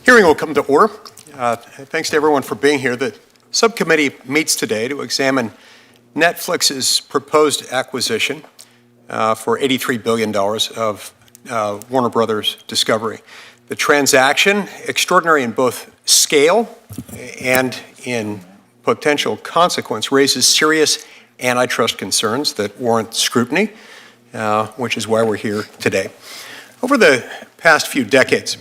Hearing will come to order. Thanks to everyone for being here. The subcommittee meets today to examine Netflix's proposed acquisition for $83 billion of Warner Brothers Discovery. The transaction, extraordinary in both scale and in potential consequence, raises serious antitrust concerns that warrant scrutiny, which is why we're here today. Over the past few decades,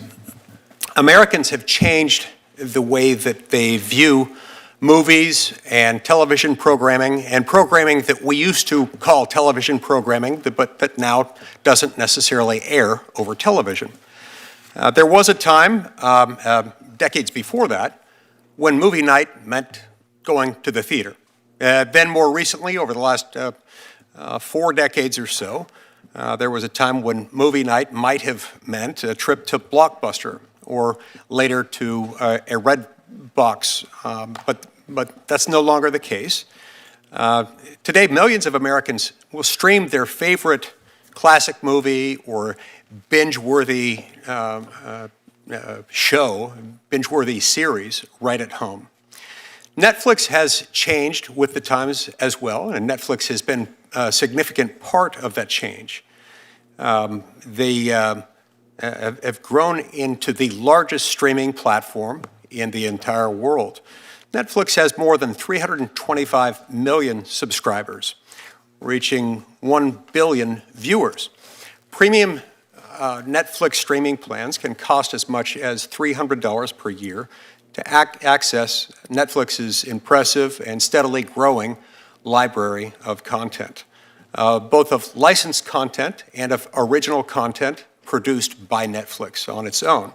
Americans have changed the way that they view movies and television programming, and programming that we used to call television programming, but that now doesn't necessarily air over television. There was a time, decades before that, when movie night meant going to the theater. Then more recently, over the last 4 decades or so, there was a time when movie night might have meant a trip to Blockbuster or later to a red box, but that's no longer the case. Today, millions of Americans will stream their favorite classic movie or binge-worthy show, binge-worthy series right at home. Netflix has changed with the times as well, and Netflix has been a significant part of that change. They have grown into the largest streaming platform in the entire world. Netflix has more than 325 million subscribers, reaching 1 billion viewers. Premium Netflix streaming plans can cost as much as $300 per year to access Netflix's impressive and steadily growing library of content, both of licensed content and of original content produced by Netflix on its own,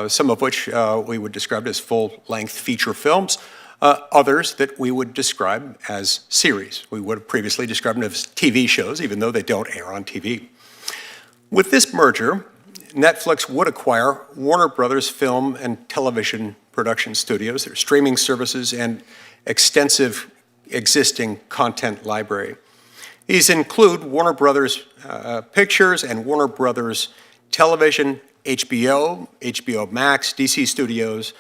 some of which we would describe as full-length feature films, others that we would describe as series. We would have previously described them as TV shows, even though they don't air on TV. With this merger, Netflix would acquire Warner Brothers Film and Television Production Studios, their streaming services, and extensive existing content library. These include Warner Brothers Pictures and Warner Brothers Television, HBO, HBO Max, DC Studios,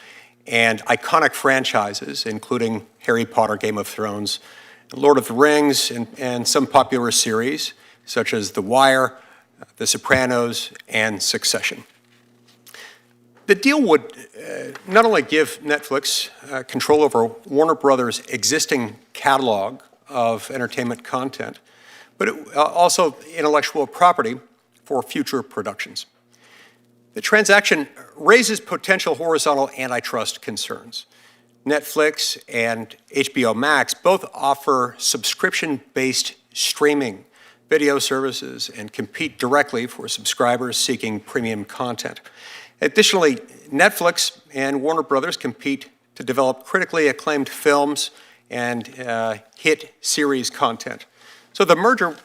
and iconic franchises, including Harry Potter, Game of Thrones, Lord of the Rings, and some popular series, such as The Wire, The Sopranos, and Succession. The deal would not only give Netflix control over Warner Brothers' existing catalog of entertainment content, but also intellectual property for future productions. The transaction raises potential horizontal antitrust concerns. Netflix and HBO Max both offer subscription-based streaming video services and compete directly for subscribers seeking premium content. Additionally, Netflix and Warner Brothers compete to develop critically acclaimed films and hit series content. So the merger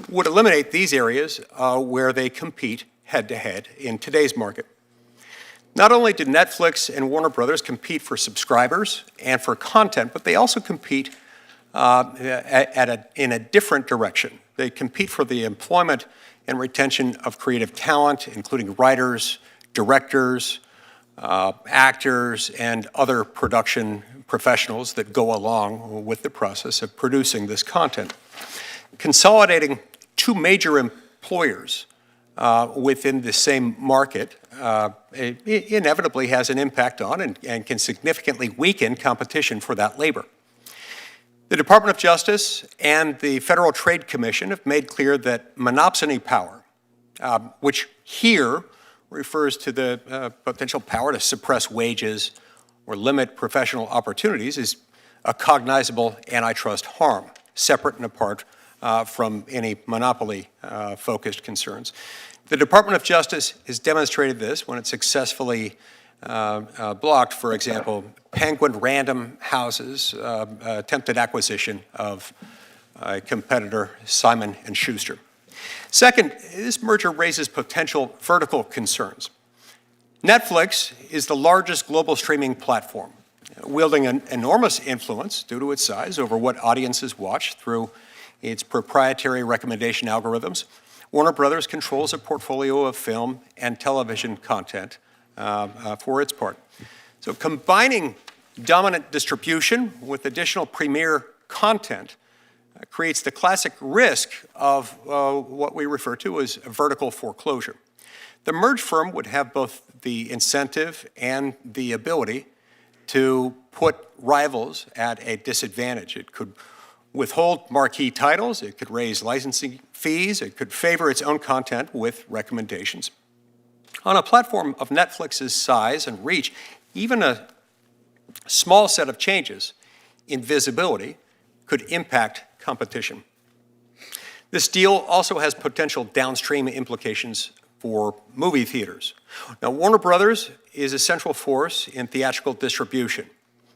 would eliminate these areas where they compete head-to-head in today's market. Not only do Netflix and Warner Brothers compete for subscribers and for content, but they also compete in a different direction. They compete for the employment and retention of creative talent, including writers, directors, actors, and other production professionals that go along with the process of producing this content. Consolidating 2 major employers within the same market inevitably has an impact on and can significantly weaken competition for that labor. The Department of Justice and the Federal Trade Commission have made clear that monopsony power, which here refers to the potential power to suppress wages or limit professional opportunities, is a cognizable antitrust harm, separate and apart from any monopoly-focused concerns. The Department of Justice has demonstrated this when it successfully blocked, for example, Penguin Random House's attempted acquisition of competitor Simon & Schuster. Second, this merger raises potential vertical concerns. Netflix is the largest global streaming platform, wielding an enormous influence due to its size over what audiences watch through its proprietary recommendation algorithms. Warner Brothers controls a portfolio of film and television content for its part. So combining dominant distribution with additional premier content creates the classic risk of what we refer to as vertical foreclosure. The merged firm would have both the incentive and the ability to put rivals at a disadvantage. It could withhold marquee titles, it could raise licensing fees, it could favor its own content with recommendations. On a platform of Netflix's size and reach, even a small set of changes in visibility could impact competition. This deal also has potential downstream implications for movie theaters. Now, Warner Brothers is a central force in theatrical distribution,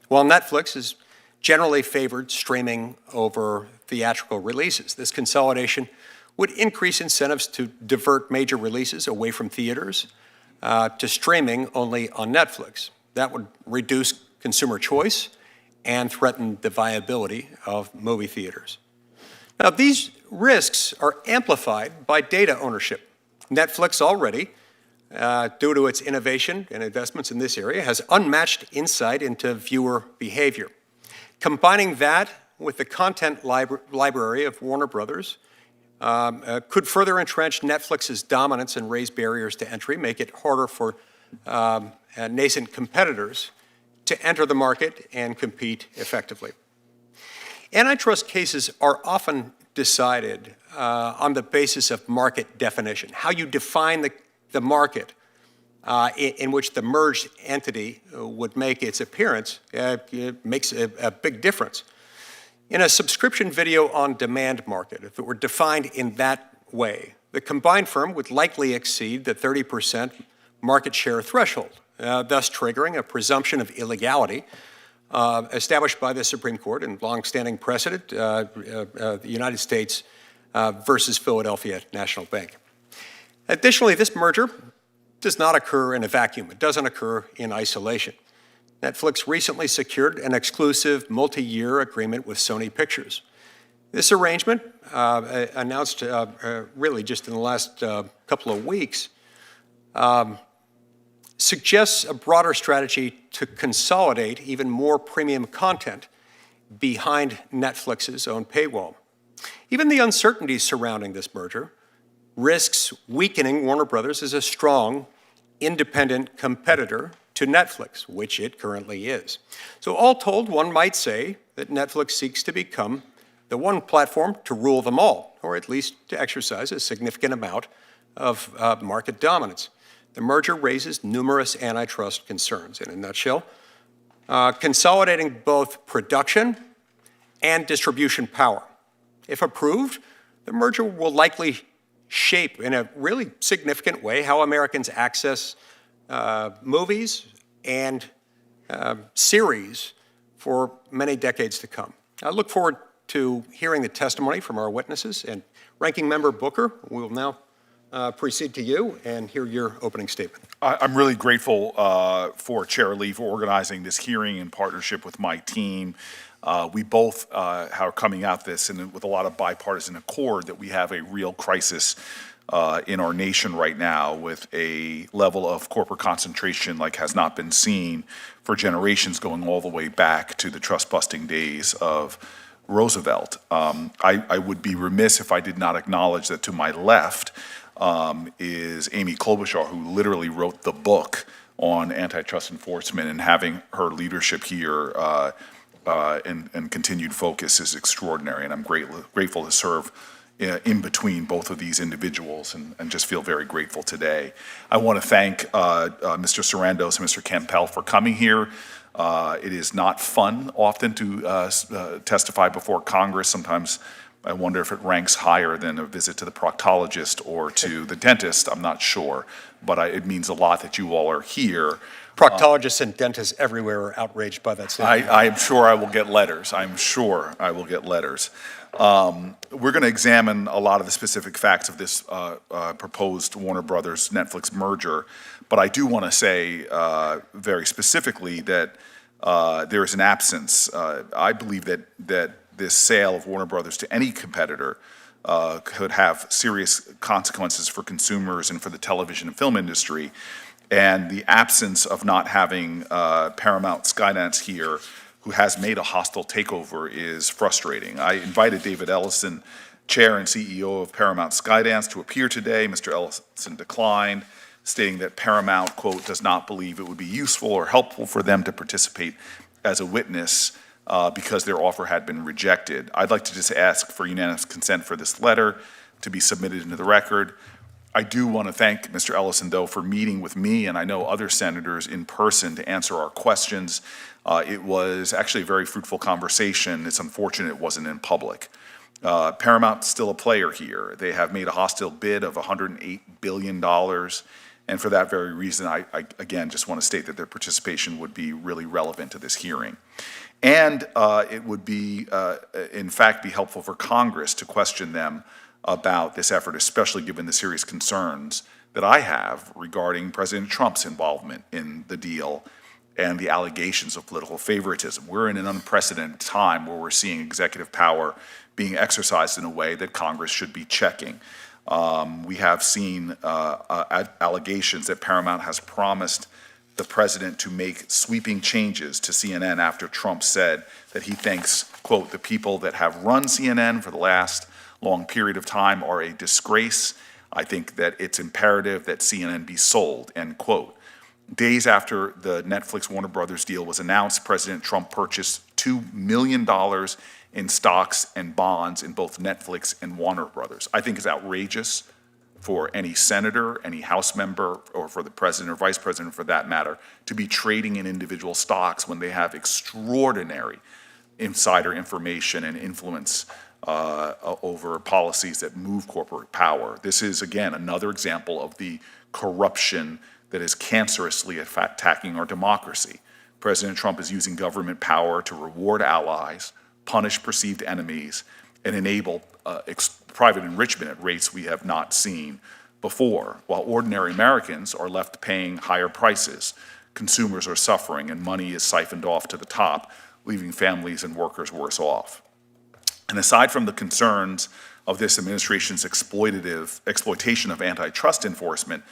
while Netflix is generally favored streaming over theatrical releases. This consolidation would increase incentives to divert major releases away from theaters to streaming only on Netflix. That would reduce consumer choice and threaten the viability of movie theaters. Now, these risks are amplified by data ownership. Netflix already, due to its innovation and investments in this area, has unmatched insight into viewer behavior. Combining that with the content library of Warner Brothers could further entrench Netflix's dominance and raise barriers to entry, make it harder for nascent competitors to enter the market and compete effectively. Antitrust cases are often decided on the basis of market definition, how you define the market in which the merged entity would make its appearance. It makes a big difference. In a subscription video on demand market, if it were defined in that way, the combined firm would likely exceed the 30% market share threshold, thus triggering a presumption of illegality established by the Supreme Court in longstanding precedent, the United States versus Philadelphia National Bank. Additionally, this merger does not occur in a vacuum. It doesn't occur in isolation. Netflix recently secured an exclusive multi-year agreement with Sony Pictures. This arrangement, announced really just in the last couple of weeks, suggests a broader strategy to consolidate even more premium content behind Netflix's own paywall. Even the uncertainty surrounding this merger risks weakening Warner Brothers as a strong, independent competitor to Netflix, which it currently is. So all told, one might say that Netflix seeks to become the one platform to rule them all, or at least to exercise a significant amount of market dominance. The merger raises numerous antitrust concerns. In a nutshell, consolidating both production and distribution power. If approved, the merger will likely shape in a really significant way how Americans access movies and series for many decades to come. I look forward to hearing the testimony from our witnesses, and Ranking Member Booker, we will now proceed to you and hear your opening statement. I'm really grateful for Chair Lee for organizing this hearing in partnership with my team. We both are coming at this with a lot of bipartisan accord that we have a real crisis in our nation right now, with a level of corporate concentration like has not been seen for generations, going all the way back to the trust-busting days of Roosevelt. I would be remiss if I did not acknowledge that to my left is Amy Klobuchar, who literally wrote the book on antitrust enforcement, and having her leadership here and continued focus is extraordinary, and I'm grateful to serve in between both of these individuals, and just feel very grateful today. I want to thank Mr. Sarandos and Mr. Campbell for coming here. It is not fun often to testify before Congress. Sometimes I wonder if it ranks higher than a visit to the proctologist or to the dentist. I'm not sure, but it means a lot that you all are here. Proctologists and dentists everywhere are outraged by that statement. I am sure I will get letters. I'm sure I will get letters. We're going to examine a lot of the specific facts of this proposed Warner Brothers Netflix merger, but I do want to say very specifically that there is an absence. I believe that this sale of Warner Brothers to any competitor could have serious consequences for consumers and for the television and film industry. And the absence of not having Paramount Skydance here, who has made a hostile takeover, is frustrating. I invited David Ellison, Chair and CEO of Paramount Skydance, to appear today. Mr. Ellison declined, stating that Paramount, quote, does not believe it would be useful or helpful for them to participate as a witness because their offer had been rejected. I'd like to just ask for unanimous consent for this letter to be submitted into the record. I do want to thank Mr. Ellison, though, for meeting with me and I know other senators in person to answer our questions. It was actually a very fruitful conversation. It's unfortunate it wasn't in public. Paramount's still a player here. They have made a hostile bid of $108 billion. And for that very reason, I again just want to state that their participation would be really relevant to this hearing. And it would be, in fact, be helpful for Congress to question them about this effort, especially given the serious concerns that I have regarding President Trump's involvement in the deal and the allegations of political favoritism. We're in an unprecedented time where we're seeing executive power being exercised in a way that Congress should be checking. We have seen allegations that Paramount has promised the president to make sweeping changes to CNN after Trump said that he thinks, quote, the people that have run CNN for the last long period of time are a disgrace. I think that it's imperative that CNN be sold, end quote. Days after the Netflix Warner Brothers deal was announced, President Trump purchased $2 million in stocks and bonds in both Netflix and Warner Brothers. I think it's outrageous for any senator, any House member, or for the president or vice president for that matter, to be trading in individual stocks when they have extraordinary insider information and influence over policies that move corporate power. This is, again, another example of the corruption that is cancerously attacking our democracy. President Trump is using government power to reward allies, punish perceived enemies, and enable private enrichment at rates we have not seen before. While ordinary Americans are left paying higher prices, consumers are suffering, and money is siphoned off to the top, leaving families and workers worse off. And aside from the concerns of this administration's exploitation of antitrust enforcement,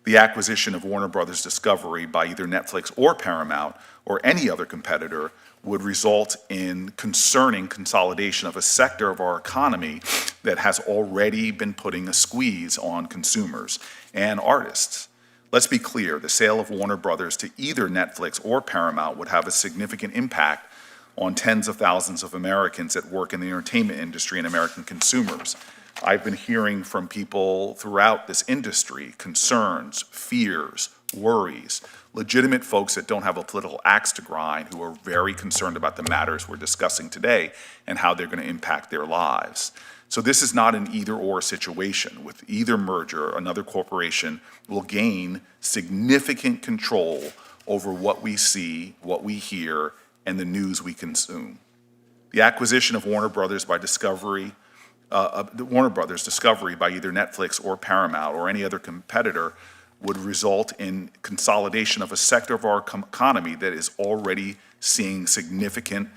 the acquisition of Warner Brothers Discovery by either Netflix or Paramount or any other competitor would result in concerning consolidation of a sector of our economy that has already been putting a squeeze on consumers and artists. Let's be clear, the sale of Warner Brothers to either Netflix or Paramount would have a significant impact on tens of thousands of Americans that work in the entertainment industry and American consumers. I've been hearing from people throughout this industry concerns, fears, worries, legitimate folks that don't have a political axe to grind who are very concerned about the matters we're discussing today and how they're going to impact their lives. So this is not an either-or situation. With either merger, another corporation will gain significant control over what we see, what we hear, and the news we consume. The acquisition of Warner Brothers Discovery by either Netflix or Paramount or any other competitor would result in consolidation of a sector of our economy that is already seeing significant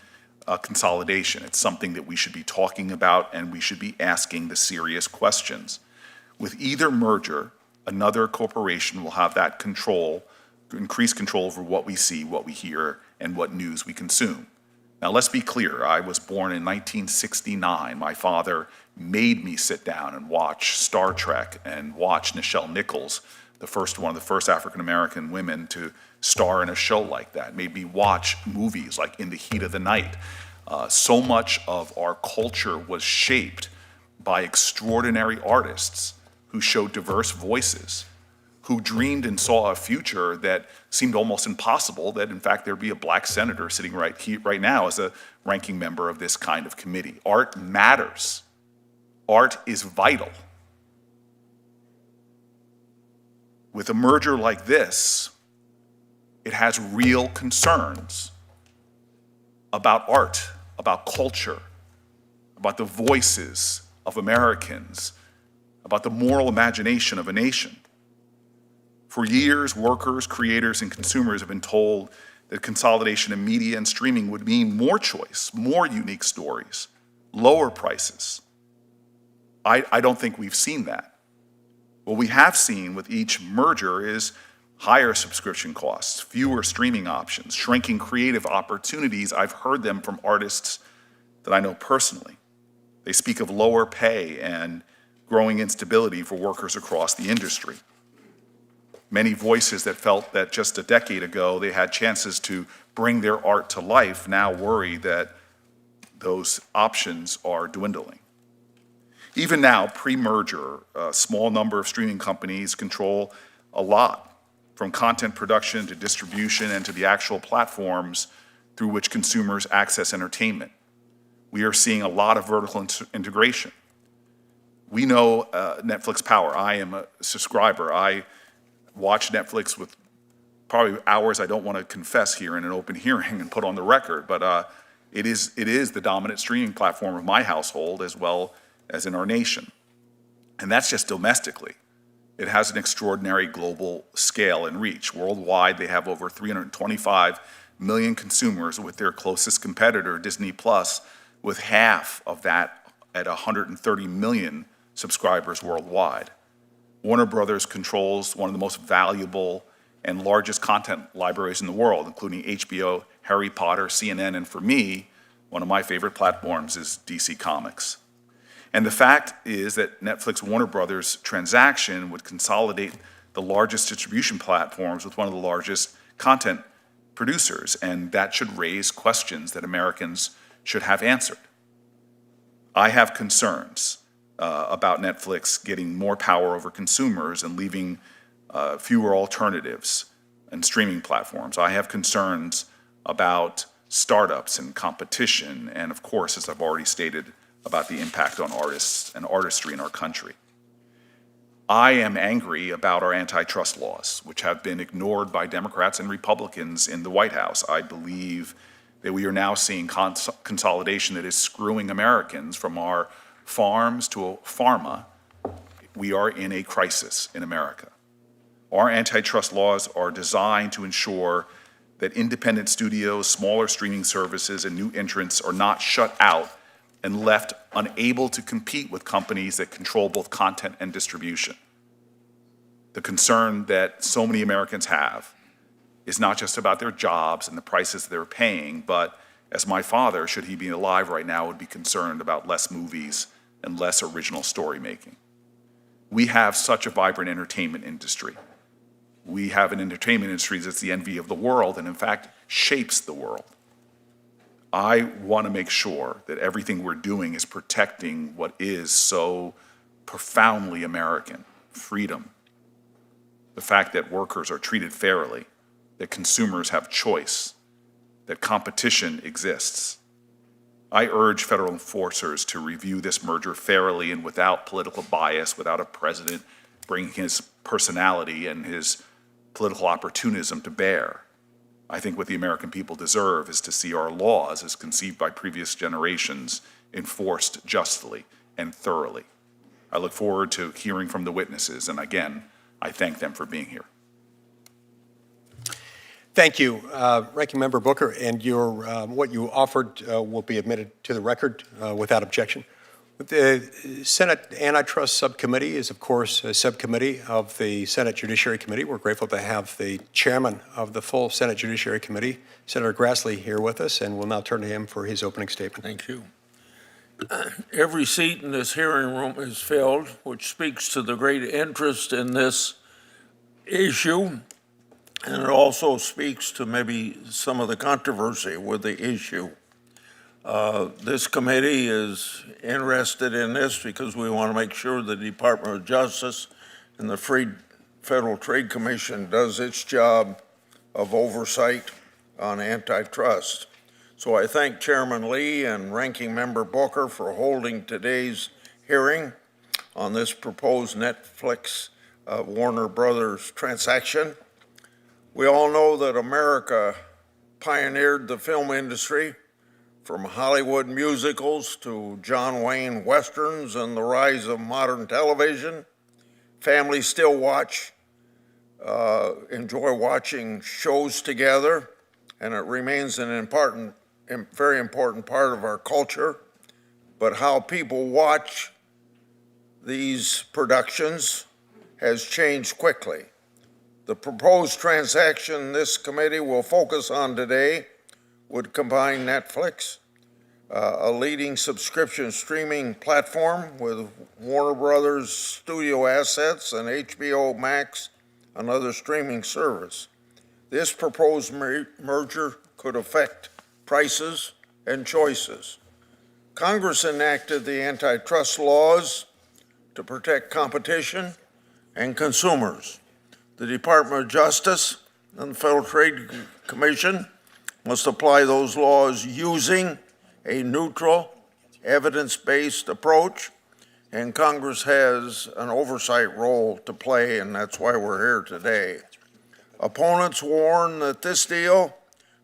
consolidation. It's something that we should be talking about and we should be asking the serious questions. With either merger, another corporation will have that control, increased control over what we see, what we hear, and what news we consume. Now, let's be clear. I was born in 1969. My father made me sit down and watch Star Trek and watch Nichelle Nichols, one of the first African-American women to star in a show like that. Made me watch movies like In the Heat of the Night. So much of our culture was shaped by extraordinary artists who showed diverse voices, who dreamed and saw a future that seemed almost impossible, that in fact there'd be a black senator sitting right now as a ranking member of this kind of committee. Art matters. Art is vital. With a merger like this, it has real concerns about art, about culture, about the voices of Americans, about the moral imagination of a nation. For years, workers, creators, and consumers have been told that consolidation in media and streaming would mean more choice, more unique stories, lower prices. I don't think we've seen that. What we have seen with each merger is higher subscription costs, fewer streaming options, shrinking creative opportunities. I've heard them from artists that I know personally. They speak of lower pay and growing instability for workers across the industry. Many voices that felt that just a decade ago they had chances to bring their art to life now worry that those options are dwindling. Even now, pre-merger, a small number of streaming companies control a lot, from content production to distribution and to the actual platforms through which consumers access entertainment. We are seeing a lot of vertical integration. We know Netflix power. I am a subscriber. I watch Netflix with probably hours I don't want to confess here in an open hearing and put on the record, but it is the dominant streaming platform of my household as well as in our nation. And that's just domestically. It has an extraordinary global scale and reach. Worldwide, they have over 325 million consumers, with their closest competitor, Disney Plus, with half of that at 130 million subscribers worldwide. Warner Brothers controls one of the most valuable and largest content libraries in the world, including HBO, Harry Potter, CNN, and for me, one of my favorite platforms is DC Comics. And the fact is that Netflix Warner Brothers transaction would consolidate the largest distribution platforms with one of the largest content producers, and that should raise questions that Americans should have answered. I have concerns about Netflix getting more power over consumers and leaving fewer alternatives and streaming platforms. I have concerns about startups and competition, and of course, as I've already stated, about the impact on artists and artistry in our country. I am angry about our antitrust laws, which have been ignored by Democrats and Republicans in the White House. I believe that we are now seeing consolidation that is screwing Americans from our farms to pharma. We are in a crisis in America. Our antitrust laws are designed to ensure that independent studios, smaller streaming services, and new entrants are not shut out and left unable to compete with companies that control both content and distribution. The concern that so many Americans have is not just about their jobs and the prices they're paying, but as my father, should he be alive right now, would be concerned about less movies and less original story making. We have such a vibrant entertainment industry. We have an entertainment industry that's the envy of the world and in fact shapes the world. I want to make sure that everything we're doing is protecting what is so profoundly American: freedom, the fact that workers are treated fairly, that consumers have choice, that competition exists. I urge federal enforcers to review this merger fairly and without political bias, without a president bringing his personality and his political opportunism to bear. I think what the American people deserve is to see our laws, as conceived by previous generations, enforced justly and thoroughly. I look forward to hearing from the witnesses, and again, I thank them for being here. Thank you, Ranking Member Booker, and what you offered will be admitted to the record without objection. The Senate Antitrust Subcommittee is, of course, a subcommittee of the Senate Judiciary Committee. We're grateful to have the chairman of the full Senate Judiciary Committee, Senator Grassley, here with us, and we'll now turn to him for his opening statement. Thank you. Every seat in this hearing room is filled, which speaks to the great interest in this issue, and it also speaks to maybe some of the controversy with the issue. This committee is interested in this because we want to make sure the Department of Justice and the Federal Trade Commission does its job of oversight on antitrust. So I thank Chairman Lee and Ranking Member Booker for holding today's hearing on this proposed Netflix Warner Brothers transaction. We all know that America pioneered the film industry, from Hollywood musicals to John Wayne westerns and the rise of modern television. Families still enjoy watching shows together, and it remains an very important part of our culture. But how people watch these productions has changed quickly. The proposed transaction this committee will focus on today would combine Netflix, a leading subscription streaming platform, with Warner Brothers studio assets and HBO Max, another streaming service. This proposed merger could affect prices and choices. Congress enacted the antitrust laws to protect competition and consumers. The Department of Justice and the Federal Trade Commission must apply those laws using a neutral, evidence-based approach, and Congress has an oversight role to play, and that's why we're here today. Opponents warn that this deal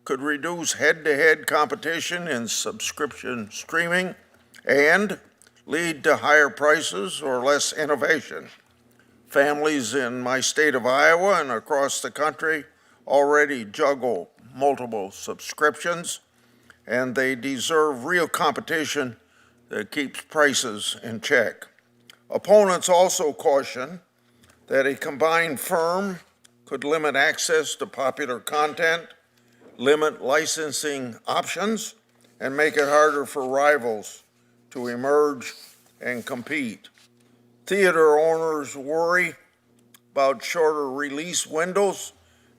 could reduce head-to-head competition in subscription streaming and lead to higher prices or less innovation. Families in my state of Iowa and across the country already juggle multiple subscriptions, and they deserve real competition that keeps prices in check. Opponents also caution that a combined firm could limit access to popular content, limit licensing options, and make it harder for rivals to emerge and compete. Theater owners worry about shorter release windows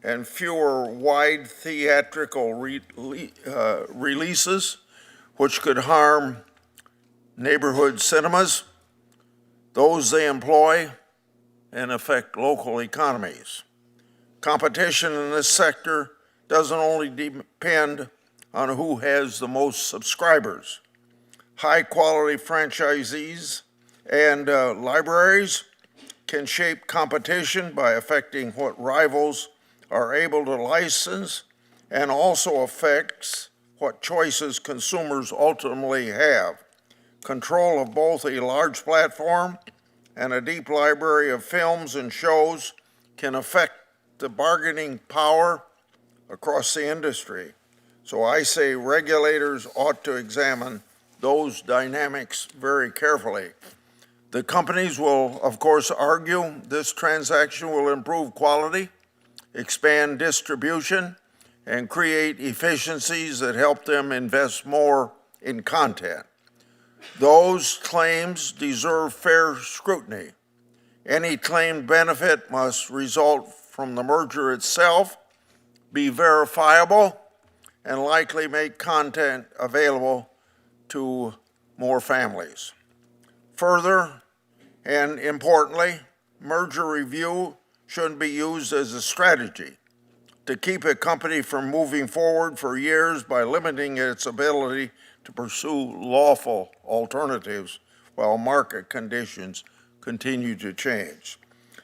and fewer wide theatrical releases, which could harm neighborhood cinemas, those they employ, and affect local economies. Competition in this sector doesn't only depend on who has the most subscribers. High-quality franchisees and libraries can shape competition by affecting what rivals are able to license, and also affects what choices consumers ultimately have. Control of both a large platform and a deep library of films and shows can affect the bargaining power across the industry. So I say regulators ought to examine those dynamics very carefully. The companies will, of course, argue this transaction will improve quality, expand distribution, and create efficiencies that help them invest more in content. Those claims deserve fair scrutiny. Any claimed benefit must result from the merger itself, be verifiable, and likely make content available to more families. Further, and importantly, merger review shouldn't be used as a strategy to keep a company from moving forward for years by limiting its ability to pursue lawful alternatives while market conditions continue to change.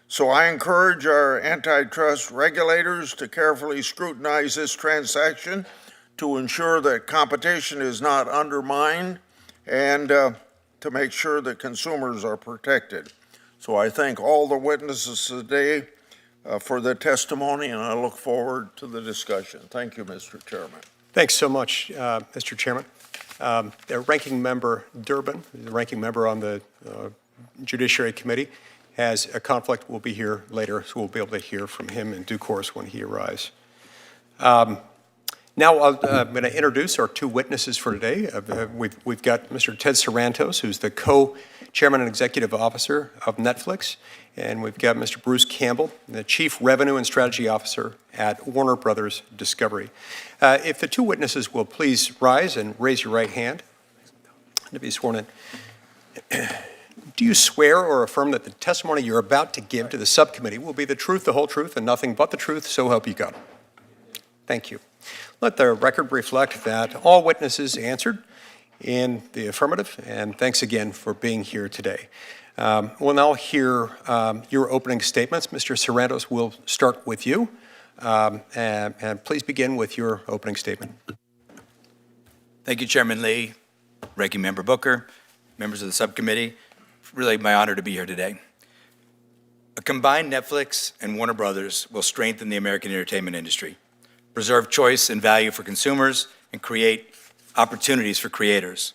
So I encourage our antitrust regulators to carefully scrutinize this transaction to ensure that competition is not undermined and to make sure that consumers are protected. So I thank all the witnesses today for the testimony, and I look forward to the discussion. Thank you, Mr. Chairman. Thanks so much, Mr. Chairman. The Ranking Member Durbin, the Ranking Member on the Judiciary Committee, has a conflict. Will be here later, so we'll be able to hear from him in due course when he arrives. Now I'm going to introduce our two witnesses for today. We've got Mr. Ted Sarandos, who's the co-chairman and executive officer of Netflix, and we've got Mr. Bruce Campbell, the chief revenue and strategy officer at Warner Brothers Discovery. If the two witnesses will please rise and raise your right hand to be sworn in. Do you swear or affirm that the testimony you're about to give to the subcommittee will be the truth, the whole truth, and nothing but the truth, so help you God? Thank you. Let the record reflect that all witnesses answered in the affirmative, and thanks again for being here today. We'll now hear your opening statements. Mr. Sarandos, we'll start with you, and please begin with your opening statement. Thank you, Chairman Lee, Ranking Member Booker, members of the subcommittee. Really my honor to be here today. A combined Netflix and Warner Brothers will strengthen the American entertainment industry, preserve choice and value for consumers, and create opportunities for creators.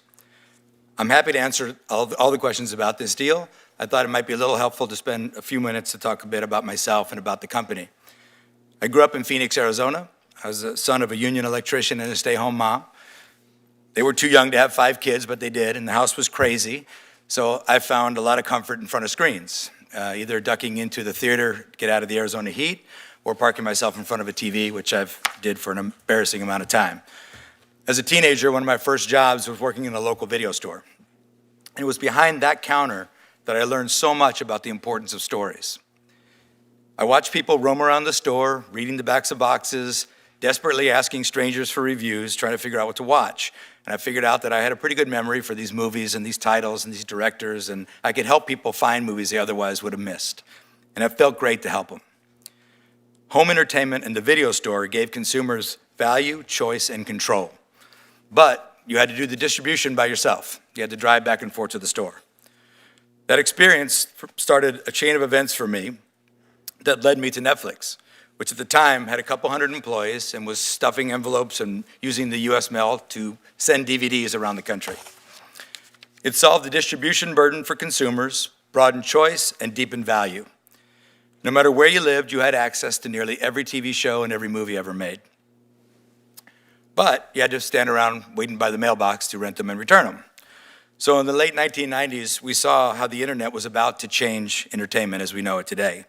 I'm happy to answer all the questions about this deal. I thought it might be a little helpful to spend a few minutes to talk a bit about myself and about the company. I grew up in Phoenix, Arizona. I was the son of a union electrician and a stay-home mom. They were too young to have 5 kids, but they did, and the house was crazy. So I found a lot of comfort in front of screens, either ducking into the theater, get out of the Arizona heat, or parking myself in front of a TV, which I've did for an embarrassing amount of time. As a teenager, one of my first jobs was working in a local video store. And it was behind that counter that I learned so much about the importance of stories. I watched people roam around the store, reading the backs of boxes, desperately asking strangers for reviews, trying to figure out what to watch. And I figured out that I had a pretty good memory for these movies and these titles and these directors, and I could help people find movies they otherwise would have missed. And it felt great to help them. Home entertainment and the video store gave consumers value, choice, and control. But you had to do the distribution by yourself. You had to drive back and forth to the store. That experience started a chain of events for me that led me to Netflix, which at the time had a couple hundred employees and was stuffing envelopes and using the US mail to send DVDs around the country. It solved the distribution burden for consumers, broadened choice, and deepened value. No matter where you lived, you had access to nearly every TV show and every movie ever made. But you had to stand around waiting by the mailbox to rent them and return them. So in the late 1990s, we saw how the internet was about to change entertainment as we know it today.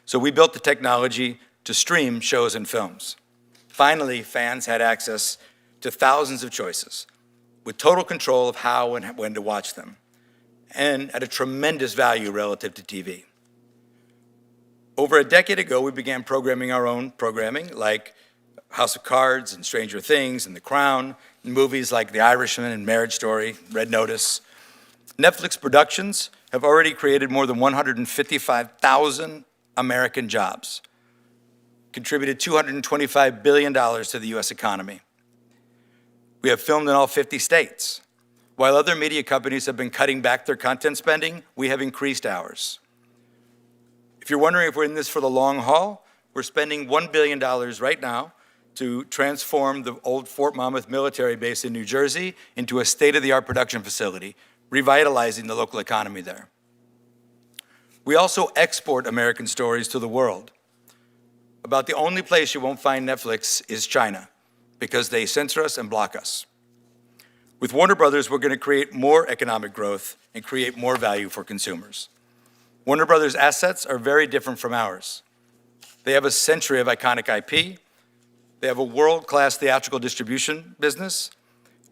So we built the technology to stream shows and films. Finally, fans had access to thousands of choices, with total control of how and when to watch them, and at a tremendous value relative to TV. Over a decade ago, we began programming our own programming, like House of Cards and Stranger Things and The Crown, and movies like The Irishman and Marriage Story, Red Notice. Netflix productions have already created more than 155,000 American jobs, contributed $225 billion to the US economy. We have filmed in all 50 states. While other media companies have been cutting back their content spending, we have increased ours. If you're wondering if we're in this for the long haul, we're spending $1 billion right now to transform the old Fort Monmouth military base in New Jersey into a state-of-the-art production facility, revitalizing the local economy there. We also export American stories to the world. About the only place you won't find Netflix is China, because they censor us and block us. With Warner Brothers, we're going to create more economic growth and create more value for consumers. Warner Brothers' assets are very different from ours. They have a century of iconic IP, they have a world-class theatrical distribution business,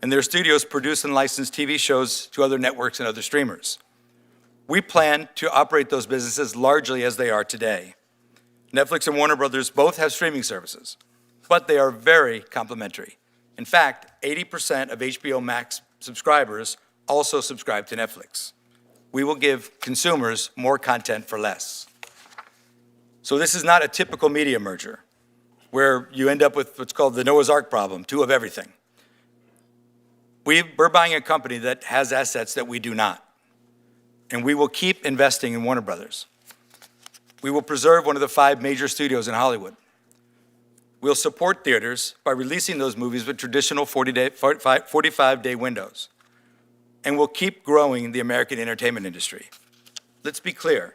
and their studios produce and license TV shows to other networks and other streamers. We plan to operate those businesses largely as they are today. Netflix and Warner Brothers both have streaming services, but they are very complementary. In fact, 80% of HBO Max subscribers also subscribe to Netflix. We will give consumers more content for less. So this is not a typical media merger, where you end up with what's called the Noah's Ark problem, 2 of everything. We're buying a company that has assets that we do not, and we will keep investing in Warner Brothers. We will preserve one of the 5 major studios in Hollywood. We'll support theaters by releasing those movies with traditional 45-day windows. And we'll keep growing the American entertainment industry. Let's be clear,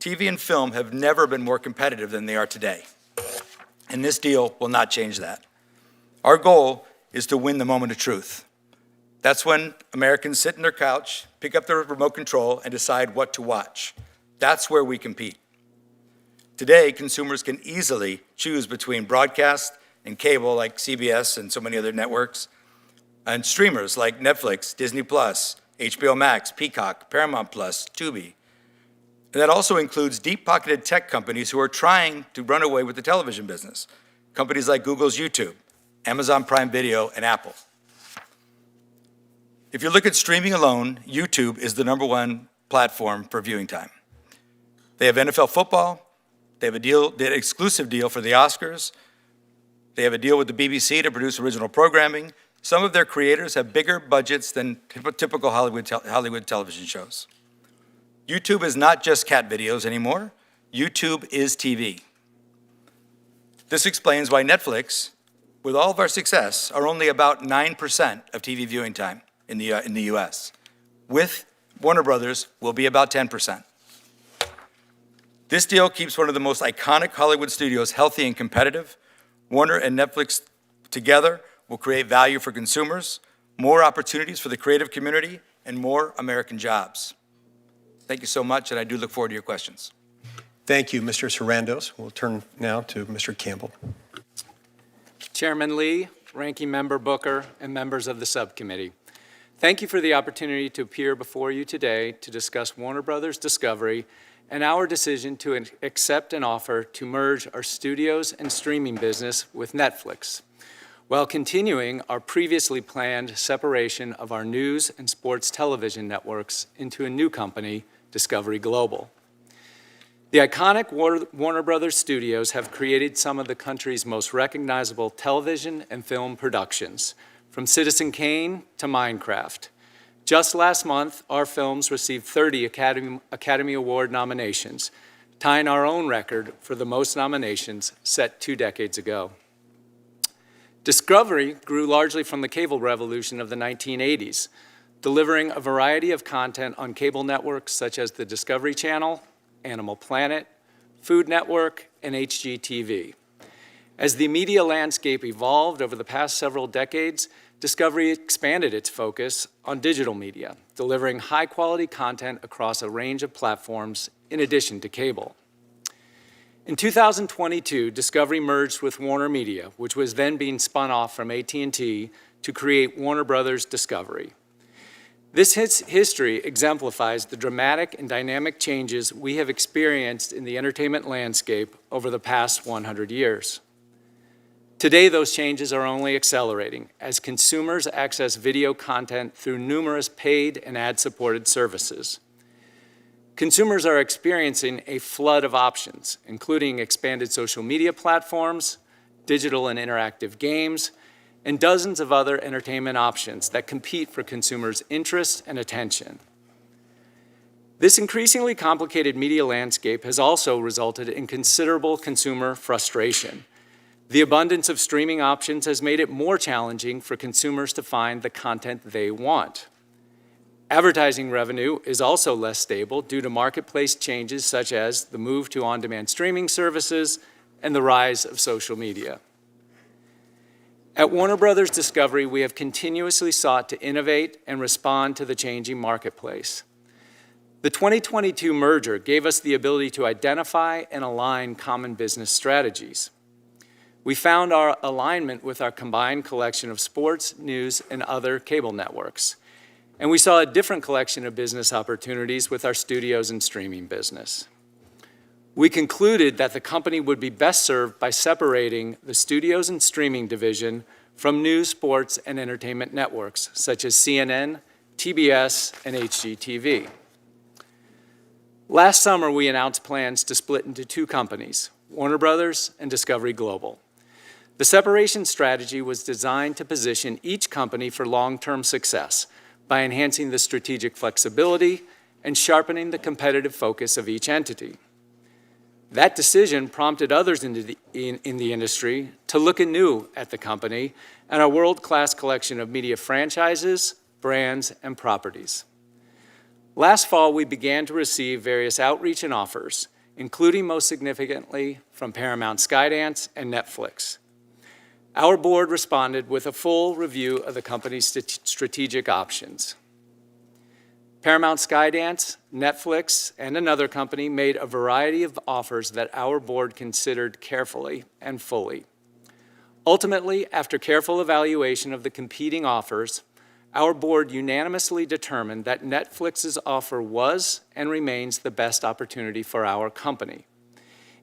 TV and film have never been more competitive than they are today. And this deal will not change that. Our goal is to win the moment of truth. That's when Americans sit in their couch, pick up their remote control, and decide what to watch. That's where we compete. Today, consumers can easily choose between broadcast and cable like CBS and so many other networks, and streamers like Netflix, Disney+, HBO Max, Peacock, Paramount+, Tubi. And that also includes deep-pocketed tech companies who are trying to run away with the television business. Companies like Google's YouTube, Amazon Prime Video, and Apple. If you look at streaming alone, YouTube is the #1 platform for viewing time. They have NFL football, they have an exclusive deal for the Oscars, they have a deal with the BBC to produce original programming. Some of their creators have bigger budgets than typical Hollywood television shows. YouTube is not just cat videos anymore. YouTube is TV. This explains why Netflix, with all of our success, are only about 9% of TV viewing time in the US. With Warner Brothers, we'll be about 10%. This deal keeps one of the most iconic Hollywood studios healthy and competitive. Warner and Netflix together will create value for consumers, more opportunities for the creative community, and more American jobs. Thank you so much, and I do look forward to your questions. Thank you, Mr. Sarandos. We'll turn now to Mr. Campbell. Chairman Lee, Ranking Member Booker, and members of the subcommittee. Thank you for the opportunity to appear before you today to discuss Warner Brothers Discovery and our decision to accept an offer to merge our studios and streaming business with Netflix, while continuing our previously planned separation of our news and sports television networks into a new company, Discovery Global. The iconic Warner Brothers studios have created some of the country's most recognizable television and film productions, from Citizen Kane to Minecraft. Just last month, our films received 30 Academy Award nominations, tying our own record for the most nominations set 2 decades ago. Discovery grew largely from the cable revolution of the 1980s, delivering a variety of content on cable networks such as the Discovery Channel, Animal Planet, Food Network, and HGTV. As the media landscape evolved over the past several decades, Discovery expanded its focus on digital media, delivering high-quality content across a range of platforms in addition to cable. In 2022, Discovery merged with Warner Media, which was then being spun off from AT&T to create Warner Brothers Discovery. This history exemplifies the dramatic and dynamic changes we have experienced in the entertainment landscape over the past 100 years. Today, those changes are only accelerating as consumers access video content through numerous paid and ad-supported services. Consumers are experiencing a flood of options, including expanded social media platforms, digital and interactive games, and dozens of other entertainment options that compete for consumers' interest and attention. This increasingly complicated media landscape has also resulted in considerable consumer frustration. The abundance of streaming options has made it more challenging for consumers to find the content they want. Advertising revenue is also less stable due to marketplace changes such as the move to on-demand streaming services and the rise of social media. At Warner Brothers Discovery, we have continuously sought to innovate and respond to the changing marketplace. The 2022 merger gave us the ability to identify and align common business strategies. We found our alignment with our combined collection of sports, news, and other cable networks. And we saw a different collection of business opportunities with our studios and streaming business. We concluded that the company would be best served by separating the studios and streaming division from news, sports, and entertainment networks, such as CNN, TBS, and HGTV. Last summer, we announced plans to split into 2 companies, Warner Brothers and Discovery Global. The separation strategy was designed to position each company for long-term success by enhancing the strategic flexibility and sharpening the competitive focus of each entity. That decision prompted others in the industry to look anew at the company and our world-class collection of media franchises, brands, and properties. Last fall, we began to receive various outreach and offers, including most significantly from Paramount Skydance and Netflix. Our board responded with a full review of the company's strategic options. Paramount Skydance, Netflix, and another company made a variety of offers that our board considered carefully and fully. Ultimately, after careful evaluation of the competing offers, our board unanimously determined that Netflix's offer was and remains the best opportunity for our company.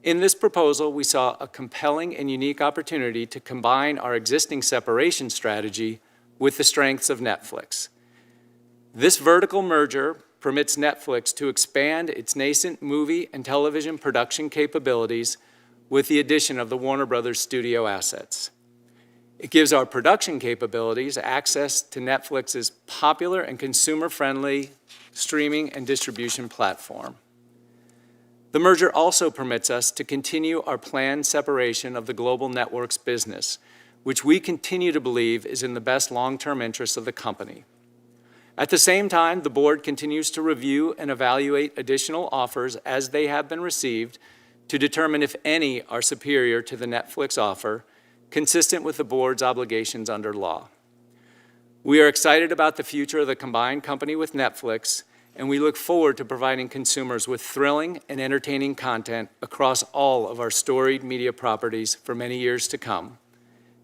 In this proposal, we saw a compelling and unique opportunity to combine our existing separation strategy with the strengths of Netflix. This vertical merger permits Netflix to expand its nascent movie and television production capabilities with the addition of the Warner Brothers studio assets. It gives our production capabilities access to Netflix's popular and consumer-friendly streaming and distribution platform. The merger also permits us to continue our planned separation of the global networks business, which we continue to believe is in the best long-term interests of the company. At the same time, the board continues to review and evaluate additional offers as they have been received to determine if any are superior to the Netflix offer, consistent with the board's obligations under law. We are excited about the future of the combined company with Netflix, and we look forward to providing consumers with thrilling and entertaining content across all of our storied media properties for many years to come.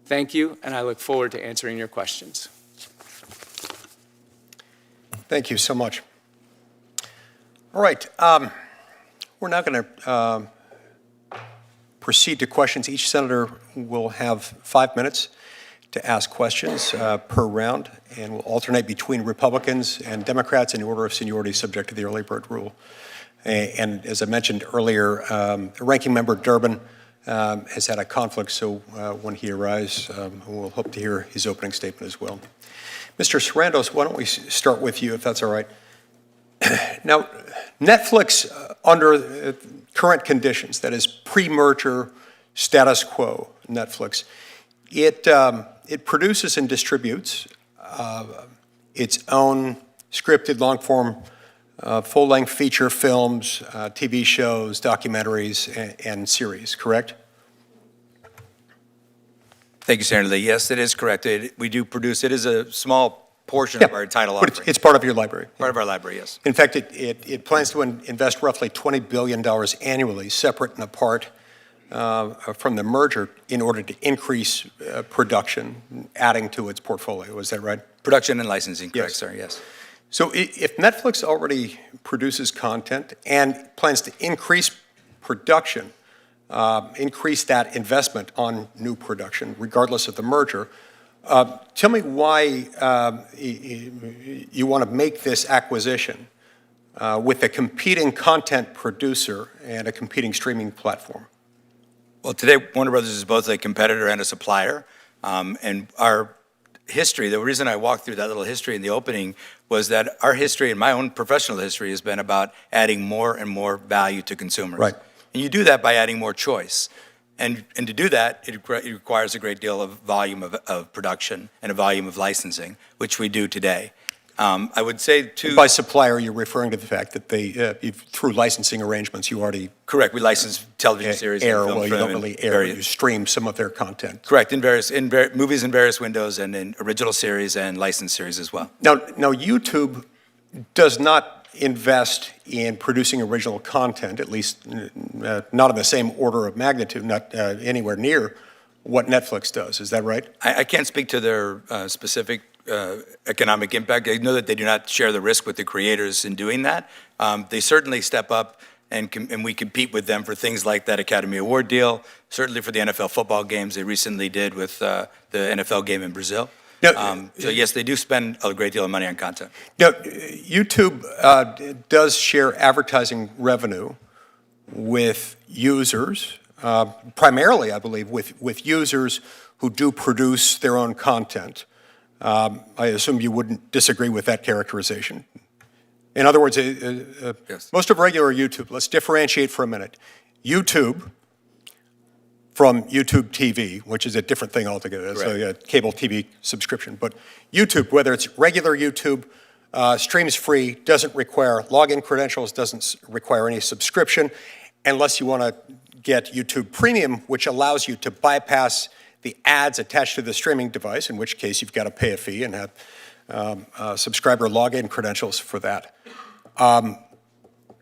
Thank you, and I look forward to answering your questions. Thank you so much. All right, we're now going to proceed to questions. Each senator will have 5 minutes to ask questions per round, and we'll alternate between Republicans and Democrats in order of seniority subject to the early bird rule. And as I mentioned earlier, Ranking Member Durbin has had a conflict, so when he arrives, we'll hope to hear his opening statement as well. Mr. Sarandos, why don't we start with you, if that's all right. Now, Netflix, under current conditions, that is pre-merger status quo Netflix, it produces and distributes its own scripted long-form, full-length feature films, TV shows, documentaries, and series, correct? Thank you, Senator Lee. Yes, it is correct. We do produce, it is a small portion of our title but offering. it's part of your library. Part of our library, yes. In fact, it plans to invest roughly $20 billion annually, separate and apart from the merger, in order to increase production, adding to its portfolio. Is that right? Production and licensing, correct, Yes. sir, yes. So if Netflix already produces content and plans to increase production, increase that investment on new production, regardless of the merger, tell me why you want to make this acquisition with a competing content producer and a competing streaming platform. Well, today, Warner Brothers is both a competitor and a supplier. And our history, the reason I walked through that little history in the opening was that our history and my own professional history has been about adding more and more value to consumers. Right. And you do that by adding more choice. And to do that, it requires a great deal of volume of production and a volume of licensing, which we do today. I would say, too... By supplier, you're referring to the fact that through licensing arrangements, you already... Correct. We license television series air, and film well, for you them don't really in air, various- you stream some of their content. Correct. In movies in various windows and in original series and licensed series as well. Now, YouTube does not invest in producing original content, at least not in the same order of magnitude, not anywhere near what Netflix does. Is that right? I can't speak to their specific economic impact. I know that they do not share the risk with the creators in doing that. They certainly step up, and we compete with them for things like that Academy Award deal, certainly for the NFL football games they recently did with the NFL game in Brazil. Now, So yes, they do spend a great deal of money on content. Now, YouTube does share advertising revenue with users, primarily, I believe, with users who do produce their own content. I assume you wouldn't disagree with that characterization. In other words, Yes. most of regular YouTube, let's differentiate for a minute. YouTube from YouTube TV, which is a different thing altogether. It's a cable TV subscription. But YouTube, whether it's regular YouTube, streams free, doesn't require login credentials, doesn't require any subscription, unless you want to get YouTube Premium, which allows you to bypass the ads attached to the streaming device, in which case you've got to pay a fee and have subscriber login credentials for that.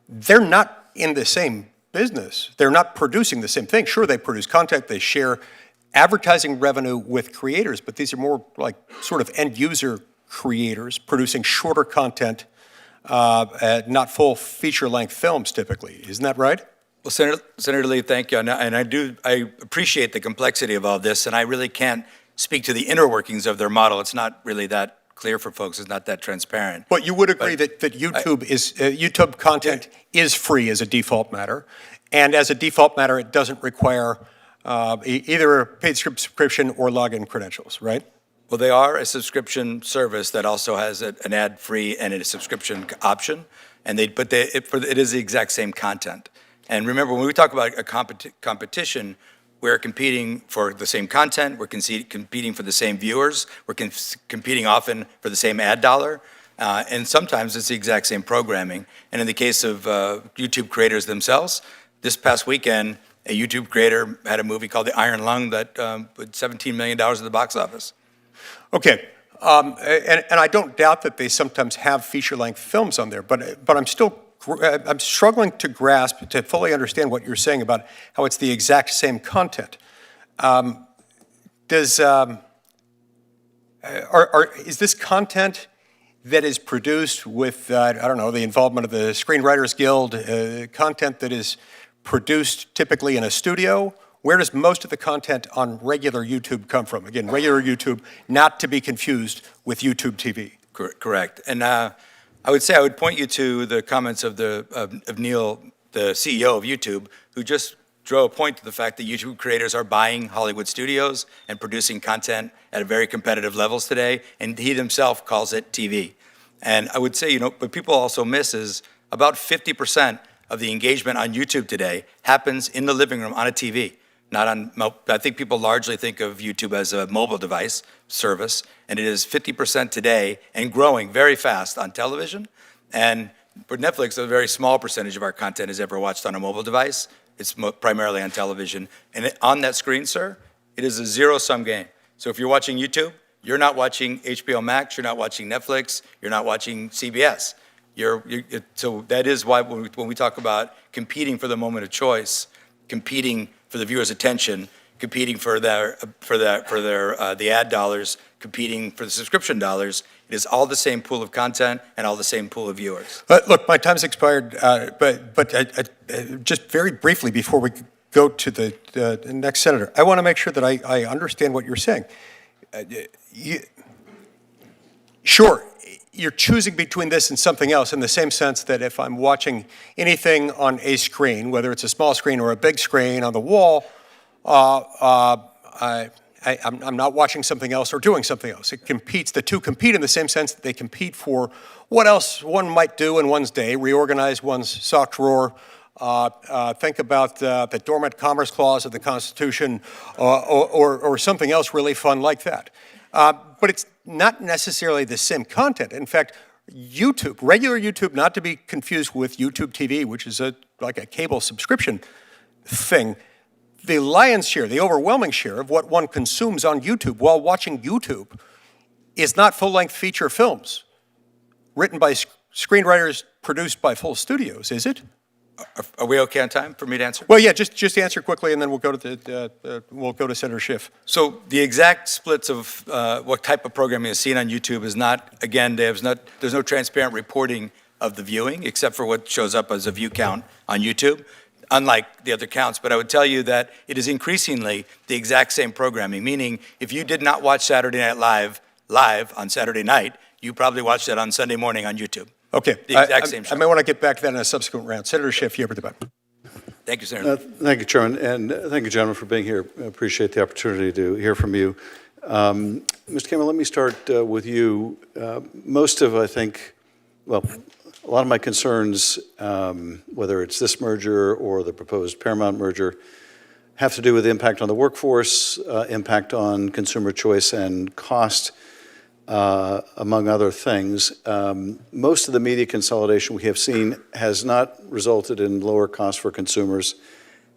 They're not in the same business. They're not producing the same thing. Sure, they produce content, they share advertising revenue with creators, but these are more like sort of end user creators producing shorter content, not full feature length films typically. Isn't that right? Well, Senator Lee, thank you. And I appreciate the complexity of all this, and I really can't speak to the inner workings of their model. It's not really that clear for folks. It's not that transparent. But you would agree that YouTube content is free as a default matter, and as a default matter, it doesn't require either a paid subscription or login credentials, right? Well, they are a subscription service that also has an ad-free and a subscription option, but it is the exact same content. And remember, when we talk about a competition, we're competing for the same content, we're competing for the same viewers, we're competing often for the same ad dollar. And sometimes it's the exact same programming. And in the case of YouTube creators themselves, this past weekend, a YouTube creator had a movie called The Iron Lung that put $17 million at the box office. Okay, and I don't doubt that they sometimes have feature-length films on there, but I'm struggling to grasp, to fully understand what you're saying about how it's the exact same content. Is this content that is produced with, I don't know, the involvement of the Screenwriters Guild, content that is produced typically in a studio? Where does most of the content on regular YouTube come from? Again, regular YouTube, not to be confused with YouTube TV. Correct. And I would say I would point you to the comments of Neil, the CEO of YouTube, who just drew a point to the fact that YouTube creators are buying Hollywood studios and producing content at very competitive levels today, and he himself calls it TV. And I would say, what people also miss is about 50% of the engagement on YouTube today happens in the living room on a TV. Not on, I think people largely think of YouTube as a mobile device service, and it is 50% today and growing very fast on television. And for Netflix, a very small percentage of our content is ever watched on a mobile device. It's primarily on television. And on that screen, sir, it is a zero-sum game. So if you're watching YouTube, you're not watching HBO Max, you're not watching Netflix, you're not watching CBS. So that is why when we talk about competing for the moment of choice, competing for the viewer's attention, competing for the ad dollars, competing for the subscription dollars, it is all the same pool of content and all the same pool of viewers. Look, my time's expired, but just very briefly before we go to the next senator, I want to make sure that I understand what you're saying. Sure, you're choosing between this and something else in the same sense that if I'm watching anything on a screen, whether it's a small screen or a big screen on the wall, I'm not watching something else or doing something else. It competes. The two compete in the same sense that they compete for what else one might do in one's day, reorganize one's sock drawer, think about the dormant commerce clause of the Constitution, or something else really fun like that. But it's not necessarily the same content. In fact, YouTube, regular YouTube, not to be confused with YouTube TV, which is like a cable subscription thing, the lion's share, the overwhelming share of what one consumes on YouTube while watching YouTube is not full-length feature films written by screenwriters produced by full studios, is it? Are we okay on time for me to answer? Well, yeah, just answer quickly, and then we'll go to Senator Schiff. So the exact splits of what type of programming is seen on YouTube is not, again, there's no transparent reporting of the viewing, except for what shows up as a view count on YouTube, unlike the other counts. But I would tell you that it is increasingly the exact same programming, meaning if you did not watch Saturday Night Live on Saturday night, you probably watched it on Sunday morning on YouTube. Okay. The exact same show. I may want to get back to that in a subsequent round. Senator Schiff, you have the button. Thank you, Senator. Thank you, Chairman, and thank you, gentlemen, for being here. I appreciate the opportunity to hear from you. Mr. Cameron, let me start with you. Most of, I think, well, a lot of my concerns, whether it's this merger or the proposed Paramount merger, have to do with the impact on the workforce, impact on consumer choice and cost, among other things. Most of the media consolidation we have seen has not resulted in lower costs for consumers,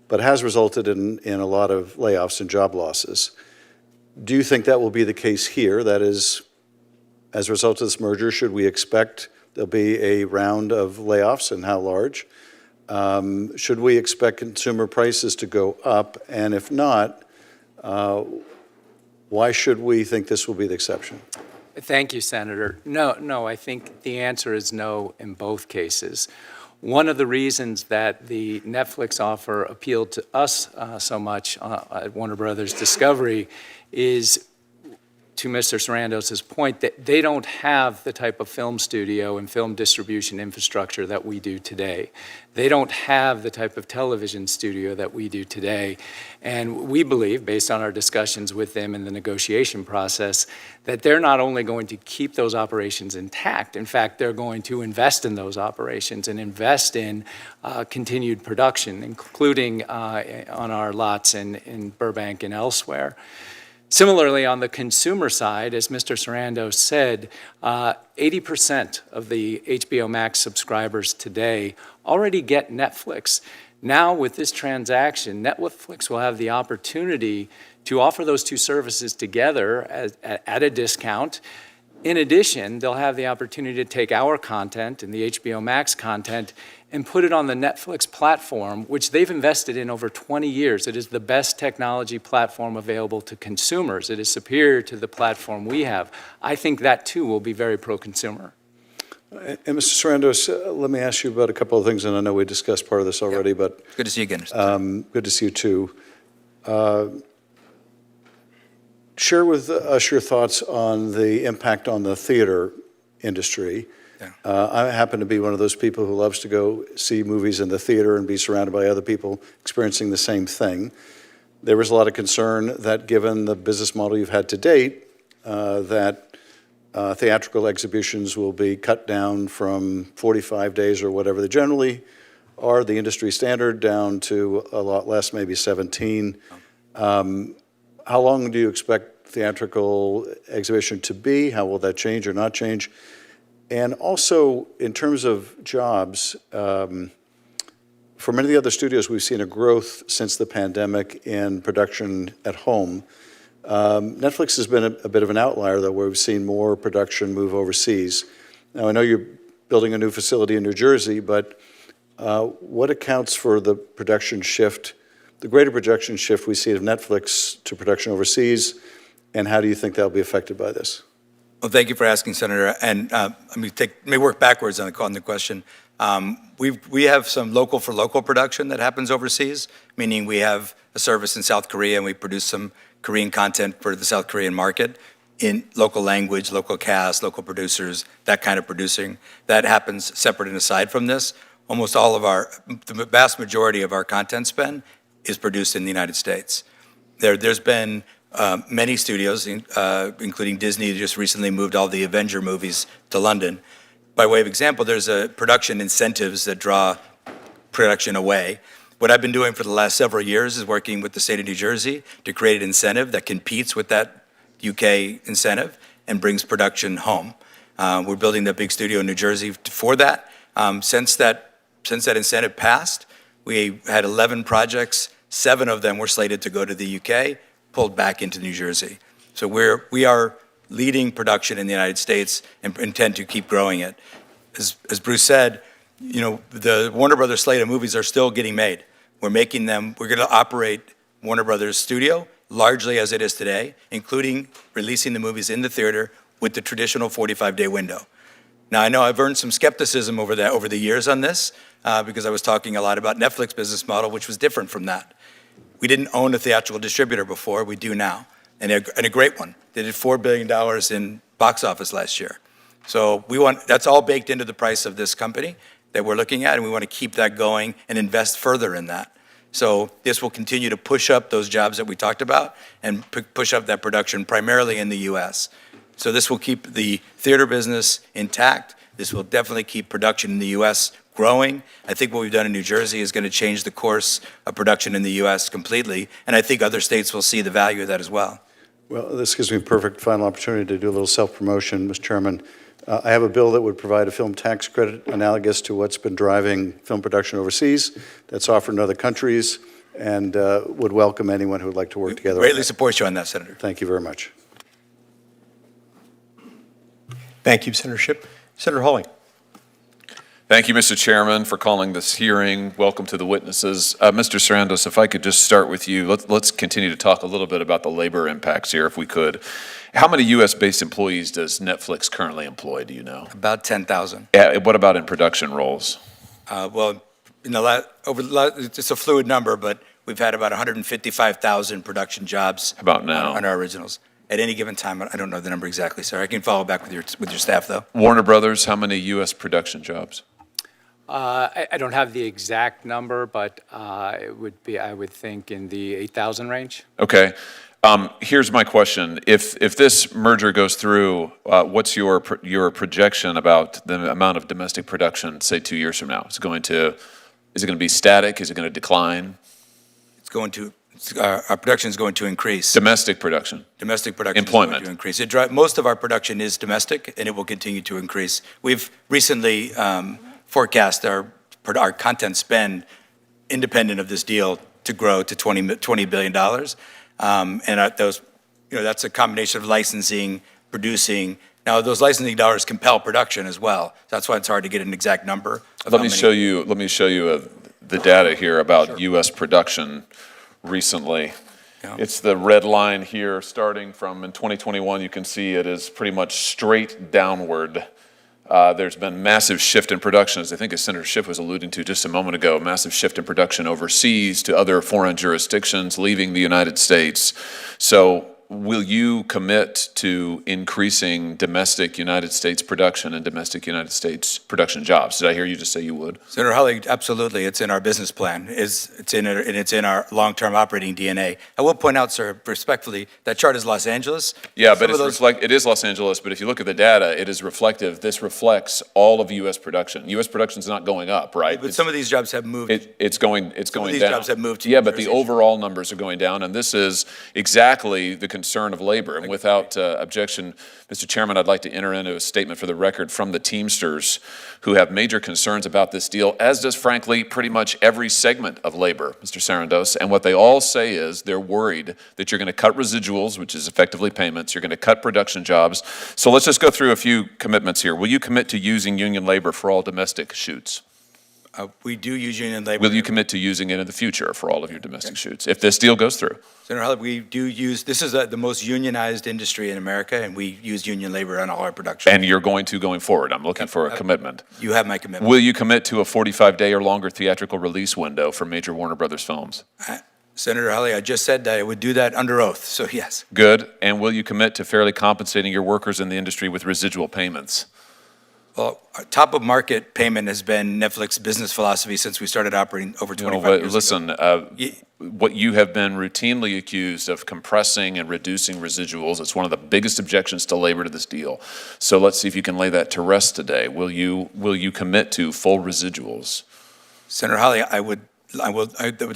but has resulted in a lot of layoffs and job losses. Do you think that will be the case here? That is, as a result of this merger, should we expect there'll be a round of layoffs, and how large? Should we expect consumer prices to go up? And if not, why should we think this will be the exception? Thank you, Senator. No, I think the answer is no in both cases. One of the reasons that the Netflix offer appealed to us so much at Warner Brothers Discovery is, to Mr. Sarandos' point, that they don't have the type of film studio and film distribution infrastructure that we do today. They don't have the type of television studio that we do today. And we believe, based on our discussions with them in the negotiation process, that they're not only going to keep those operations intact, in fact, they're going to invest in those operations and invest in continued production, including on our lots in Burbank and elsewhere. Similarly, on the consumer side, as Mr. Sarandos said, 80% of the HBO Max subscribers today already get Netflix. Now, with this transaction, Netflix will have the opportunity to offer those two services together at a discount. In addition, they'll have the opportunity to take our content and the HBO Max content and put it on the Netflix platform, which they've invested in over 20 years. It is the best technology platform available to consumers. It is superior to the platform we have. I think that, too, will be very pro-consumer. And Mr. Sarandos, let me ask you about a couple of things, and I know we discussed part of this already, but Good to see you again. Mr. good to see you too. Share with us your thoughts on the impact on the theater industry. Yeah. I happen to be one of those people who loves to go see movies in the theater and be surrounded by other people experiencing the same thing. There was a lot of concern that given the business model you've had to date, that theatrical exhibitions will be cut down from 45 days or whatever they generally are, the industry standard, down to a lot less, maybe 17. How long do you expect theatrical exhibition to be? How will that change or not change? And also, in terms of jobs, for many of the other studios, we've seen a growth since the pandemic in production at home. Netflix has been a bit of an outlier, though, where we've seen more production move overseas. Now, I know you're building a new facility in New Jersey, but what accounts for the production shift, the greater production shift we see of Netflix to production overseas, and how do you think that'll be affected by this? Well, thank you for asking, Senator. And let me work backwards on the question. We have some local for local production that happens overseas, meaning we have a service in South Korea and we produce some Korean content for the South Korean market in local language, local cast, local producers, that kind of producing. That happens separate and aside from this. Almost all of the vast majority of our content spend is produced in the United States. There's been many studios, including Disney, just recently moved all the Avenger movies to London. By way of example, there's production incentives that draw production away. What I've been doing for the last several years is working with the state of New Jersey to create an incentive that competes with that UK incentive and brings production home. We're building that big studio in New Jersey for that. Since that incentive passed, we had 11 projects. 7 of them were slated to go to the UK, pulled back into New Jersey. So we are leading production in the United States and intend to keep growing it. As Bruce said, the Warner Brothers slate of movies are still getting made. We're making them, we're gonna operate Warner Brothers Studio largely as it is today, including releasing the movies in the theater with the traditional 45-day window. Now, I know I've earned some skepticism over the years on this because I was talking a lot about Netflix business model, which was different from that. We didn't own a theatrical distributor before, we do now, and a great one. They did $4 billion in box office last year. So that's all baked into the price of this company that we're looking at, and we want to keep that going and invest further in that. So this will continue to push up those jobs that we talked about and push up that production primarily in the US. So this will keep the theater business intact. This will definitely keep production in the US growing. I think what we've done in New Jersey is going to change the course of production in the US completely, and I think other states will see the value of that as well. Well, this gives me a perfect final opportunity to do a little self-promotion, Mr. Chairman. I have a bill that would provide a film tax credit analogous to what's been driving film production overseas, that's offered in other countries, and would welcome anyone who would like to work together. Greatly support you on that, Senator. Thank you very much. Thank you, Senator Shipp. Senator Hawley. Thank you, Mr. Chairman, for calling this hearing. Welcome to the witnesses. Mr. Sarandos, if I could just start with you, let's continue to talk a little bit about the labor impacts here, if we could. How many U.S.-based employees does Netflix currently employ, do you know? About 10,000. What about in production roles? Well, it's a fluid number, but we've had about 155,000 production jobs. How about now? On our originals. At any given time, I don't know the number exactly, sir. I can follow back with your staff, though. Warner Brothers, how many U.S. production jobs? I don't have the exact number, but it would be, I would think, in the 8,000 range. Okay. Here's my question. If this merger goes through, what's your projection about the amount of domestic production, say 2 years from now? Is it going to be static? Is it going to decline? It's going to Our production is going to increase. Domestic production. Domestic production Employment. is going to increase. Most of our production is domestic, and it will continue to increase. We've recently forecast our content spend independent of this deal to grow to $20 billion. That's a combination of licensing, producing. Now, those licensing dollars compel production as well. That's why it's hard to get an exact number. Let me show you the data here about U.S. production recently. Yeah. It's the red line here, starting from in 2021. You can see it is pretty much straight downward. There's been massive shift in production, as I think as Senator Schiff was alluding to just a moment ago, massive shift in production overseas to other foreign jurisdictions, leaving the United States. So will you commit to increasing domestic United States production and domestic United States production jobs? Did I hear you just say you would? Senator Hawley, absolutely. It's in our business plan. It's in our long-term operating DNA. I will point out, sir, respectfully, that chart is Los Angeles. Yeah, but it is Los Angeles, but if you look at the data, it is reflective. This reflects all of U.S. production. U.S. production is not going up, right? But some of these jobs have moved. It's going down. Some of these jobs have moved to Yeah, but the Jersey. overall numbers are going down, and this is exactly the concern of labor. And without objection, Mr. Chairman, I'd like to enter into a statement for the record from the Teamsters, who have major concerns about this deal, as does, frankly, pretty much every segment of labor, Mr. Sarandos. And what they all say is they're worried that you're going to cut residuals, which is effectively payments. You're going to cut production jobs. So let's just go through a few commitments here. Will you commit to using union labor for all domestic shoots? We do use union labor. Will you commit to using it in the future for all of your domestic shoots, if this deal goes through? Senator Hawley, we do use, this is the most unionized industry in America, and we use union labor on all our production. And you're going to going forward. I'm looking for a commitment. You have my commitment. Will you commit to a 45-day or longer theatrical release window for major Warner Brothers films? Senator Hawley, I just said that I would do that under oath, so yes. Good. And will you commit to fairly compensating your workers in the industry with residual payments? Well, our top-of-market payment has been Netflix's business philosophy since we started operating over 25 years Listen, ago. what you have been routinely accused of compressing and reducing residuals, it's one of the biggest objections to labor to this deal. So let's see if you can lay that to rest today. Will you commit to full residuals? Senator Hawley, I would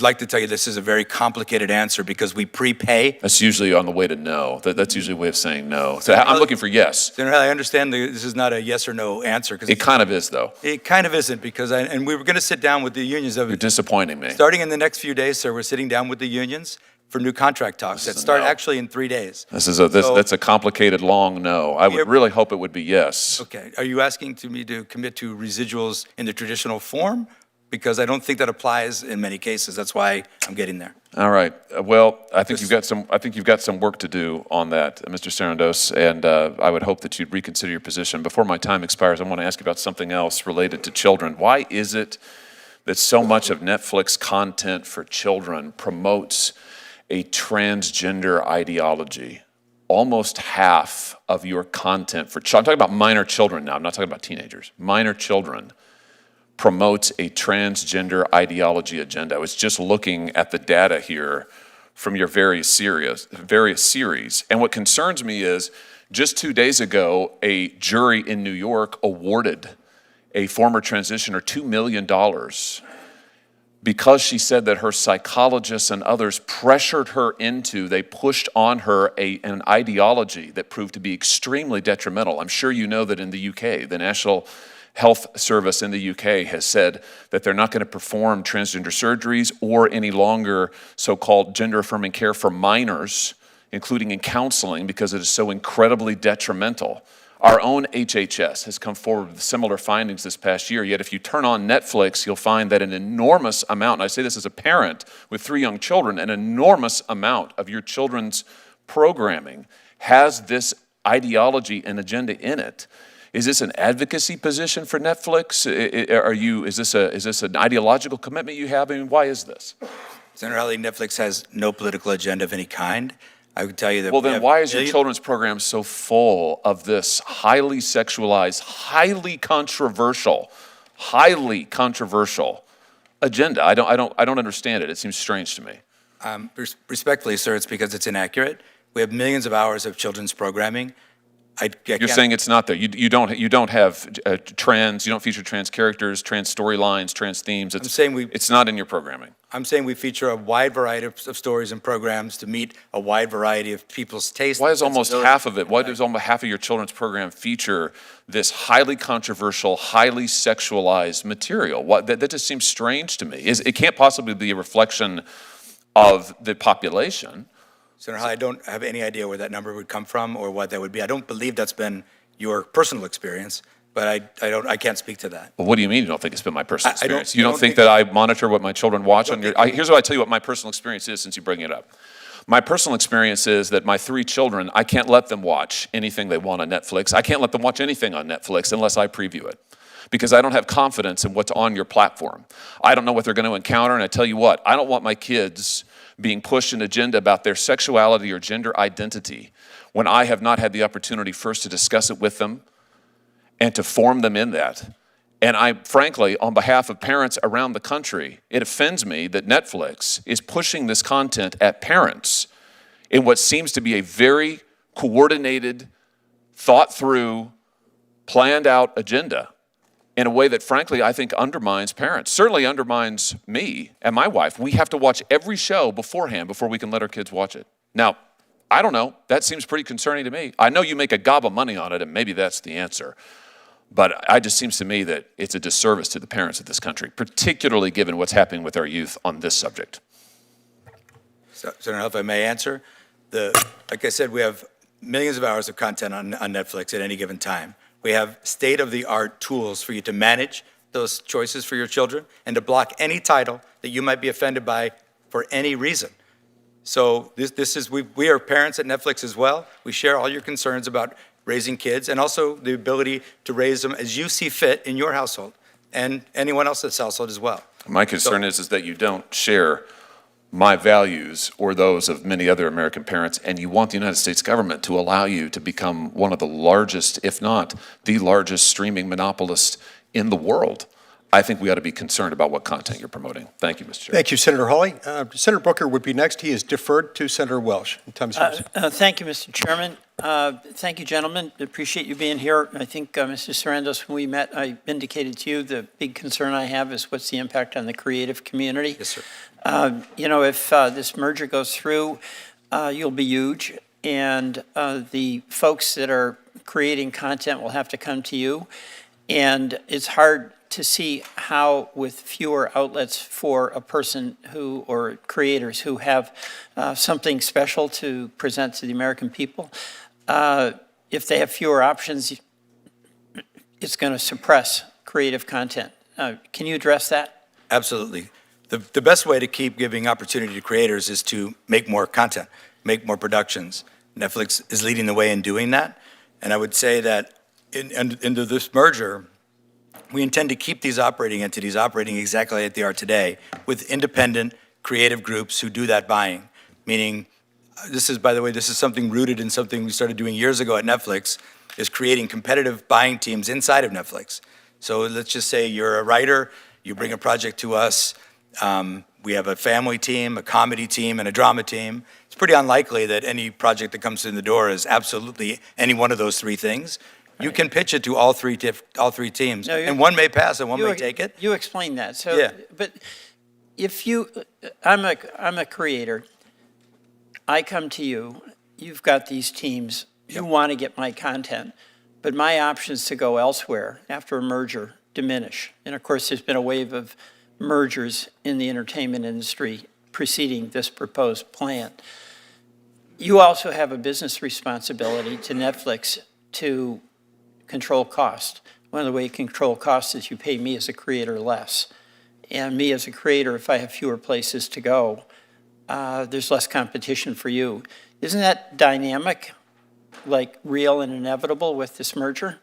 like to tell you this is a very complicated answer because we prepay. That's usually on the way to no. That's usually a way of saying no. So I'm looking for yes. Senator Hawley, I understand this is not a yes or no answer. It kind of is, though. It kind of isn't because, and we were going to sit down with the unions. You're disappointing me. Starting in the next few days, sir, we're sitting down with the unions for new contract talks that start actually in 3 days. That's a complicated, long no. I would really hope it would be yes. Okay. Are you asking me to commit to residuals in the traditional form? Because I don't think that applies in many cases. That's why I'm getting there. All right. Well, I think you've got some work to do on that, Mr. Sarandos, and I would hope that you'd reconsider your position. Before my time expires, I want to ask you about something else related to children. Why is it that so much of Netflix content for children promotes a transgender ideology? Almost half of your content for children, I'm talking about minor children now, I'm not talking about teenagers, minor children, promotes a transgender ideology agenda. I was just looking at the data here from your various series. And what concerns me is, just 2 days ago, a jury in New York awarded a former transitioner $2 million because she said that her psychologists and others pressured her into, they pushed on her an ideology that proved to be extremely detrimental. I'm sure you know that in the UK, the National Health Service in the UK has said that they're not going to perform transgender surgeries or any longer so-called gender-affirming care for minors, including in counseling, because it is so incredibly detrimental. Our own HHS has come forward with similar findings this past year, yet if you turn on Netflix, you'll find that an enormous amount, and I say this as a parent with 3 young children, an enormous amount of your children's programming has this ideology and agenda in it. Is this an advocacy position for Netflix? Is this an ideological commitment you have? I mean, why is this? Senator Hawley, Netflix has no political agenda of any kind. I would tell you that. Well, then why is your children's program so full of this highly sexualized, highly controversial agenda? I don't understand it. It seems strange to me. Respectfully, sir, it's because it's inaccurate. We have millions of hours of children's programming. You're can't- saying it's not there. You don't have trans. You don't feature trans characters, trans storylines, trans themes. It's not in your programming. I'm saying we feature a wide variety of stories and programs to meet a wide variety of people's tastes. Why is almost sensibilities. half of it? Why does almost half of your children's program feature this highly controversial, highly sexualized material? That just seems strange to me. It can't possibly be a reflection of the population. Senator Hawley, I don't have any idea where that number would come from or what that would be. I don't believe that's been your personal experience, but I can't speak to that. Well, what do you mean you don't think it's been my personal I don't- experience? You I don't don't think think- that I monitor what my children watch on your... Here's what I tell you what my personal experience is since you bring it up. My personal experience is that my 3 children, I can't let them watch anything they want on Netflix. I can't let them watch anything on Netflix unless I preview it, because I don't have confidence in what's on your platform. I don't know what they're going to encounter, and I tell you what, I don't want my kids being pushed an agenda about their sexuality or gender identity when I have not had the opportunity first to discuss it with them and to form them in that. And I, frankly, on behalf of parents around the country, it offends me that Netflix is pushing this content at parents in what seems to be a very coordinated, thought through, planned out agenda in a way that, frankly, I think undermines parents, certainly undermines me and my wife. We have to watch every show beforehand before we can let our kids watch it. Now, I don't know. That seems pretty concerning to me. I know you make a gob of money on it, and maybe that's the answer. But it just seems to me that it's a disservice to the parents of this country, particularly given what's happening with our youth on this subject. Senator, if I may answer, like I said, we have millions of hours of content on Netflix at any given time. We have state-of-the-art tools for you to manage those choices for your children and to block any title that you might be offended by for any reason. So we are parents at Netflix as well. We share all your concerns about raising kids and also the ability to raise them as you see fit in your household and anyone else's household as well. My concern is that you don't share my values or those of many other American parents, and you want the United States government to allow you to become one of the largest, if not the largest, streaming monopolist in the world. I think we ought to be concerned about what content you're promoting. Thank you, Mr. Chair. Thank you, Senator Hawley. Senator Booker would be next. He is deferred to Senator Welsh. Time's yours. Thank you, Mr. Chairman. Thank you, gentlemen. Appreciate you being here. I think, Mr. Sarandos, when we met, I indicated to you the big concern I have is what's the impact on the creative community. Yes, sir. If this merger goes through, you'll be huge, and the folks that are creating content will have to come to you. And it's hard to see how, with fewer outlets for a person who, or creators who have something special to present to the American people, if they have fewer options, it's going to suppress creative content. Can you address that? Absolutely. The best way to keep giving opportunity to creators is to make more content, make more productions. Netflix is leading the way in doing that. And I would say that into this merger, we intend to keep these operating entities operating exactly like they are today with independent creative groups who do that buying. Meaning, by the way, this is something rooted in something we started doing years ago at Netflix, is creating competitive buying teams inside of Netflix. So let's just say you're a writer, you bring a project to us, we have a family team, a comedy team, and a drama team. It's pretty unlikely that any project that comes in the door is absolutely any one of those 3 things. You can pitch it to all three teams, No, and one may pass and one may take it. You explained that. So, Yeah. But if I'm a creator, I come to you, you've got these teams, you want to get my content, but my options to go elsewhere after a merger diminish. And of course, there's been a wave of mergers in the entertainment industry preceding this proposed plan. You also have a business responsibility to Netflix to control cost. One of the ways you control cost is you pay me as a creator less. And me as a creator, if I have fewer places to go, there's less competition for you. Isn't that dynamic, like real and inevitable with this merger?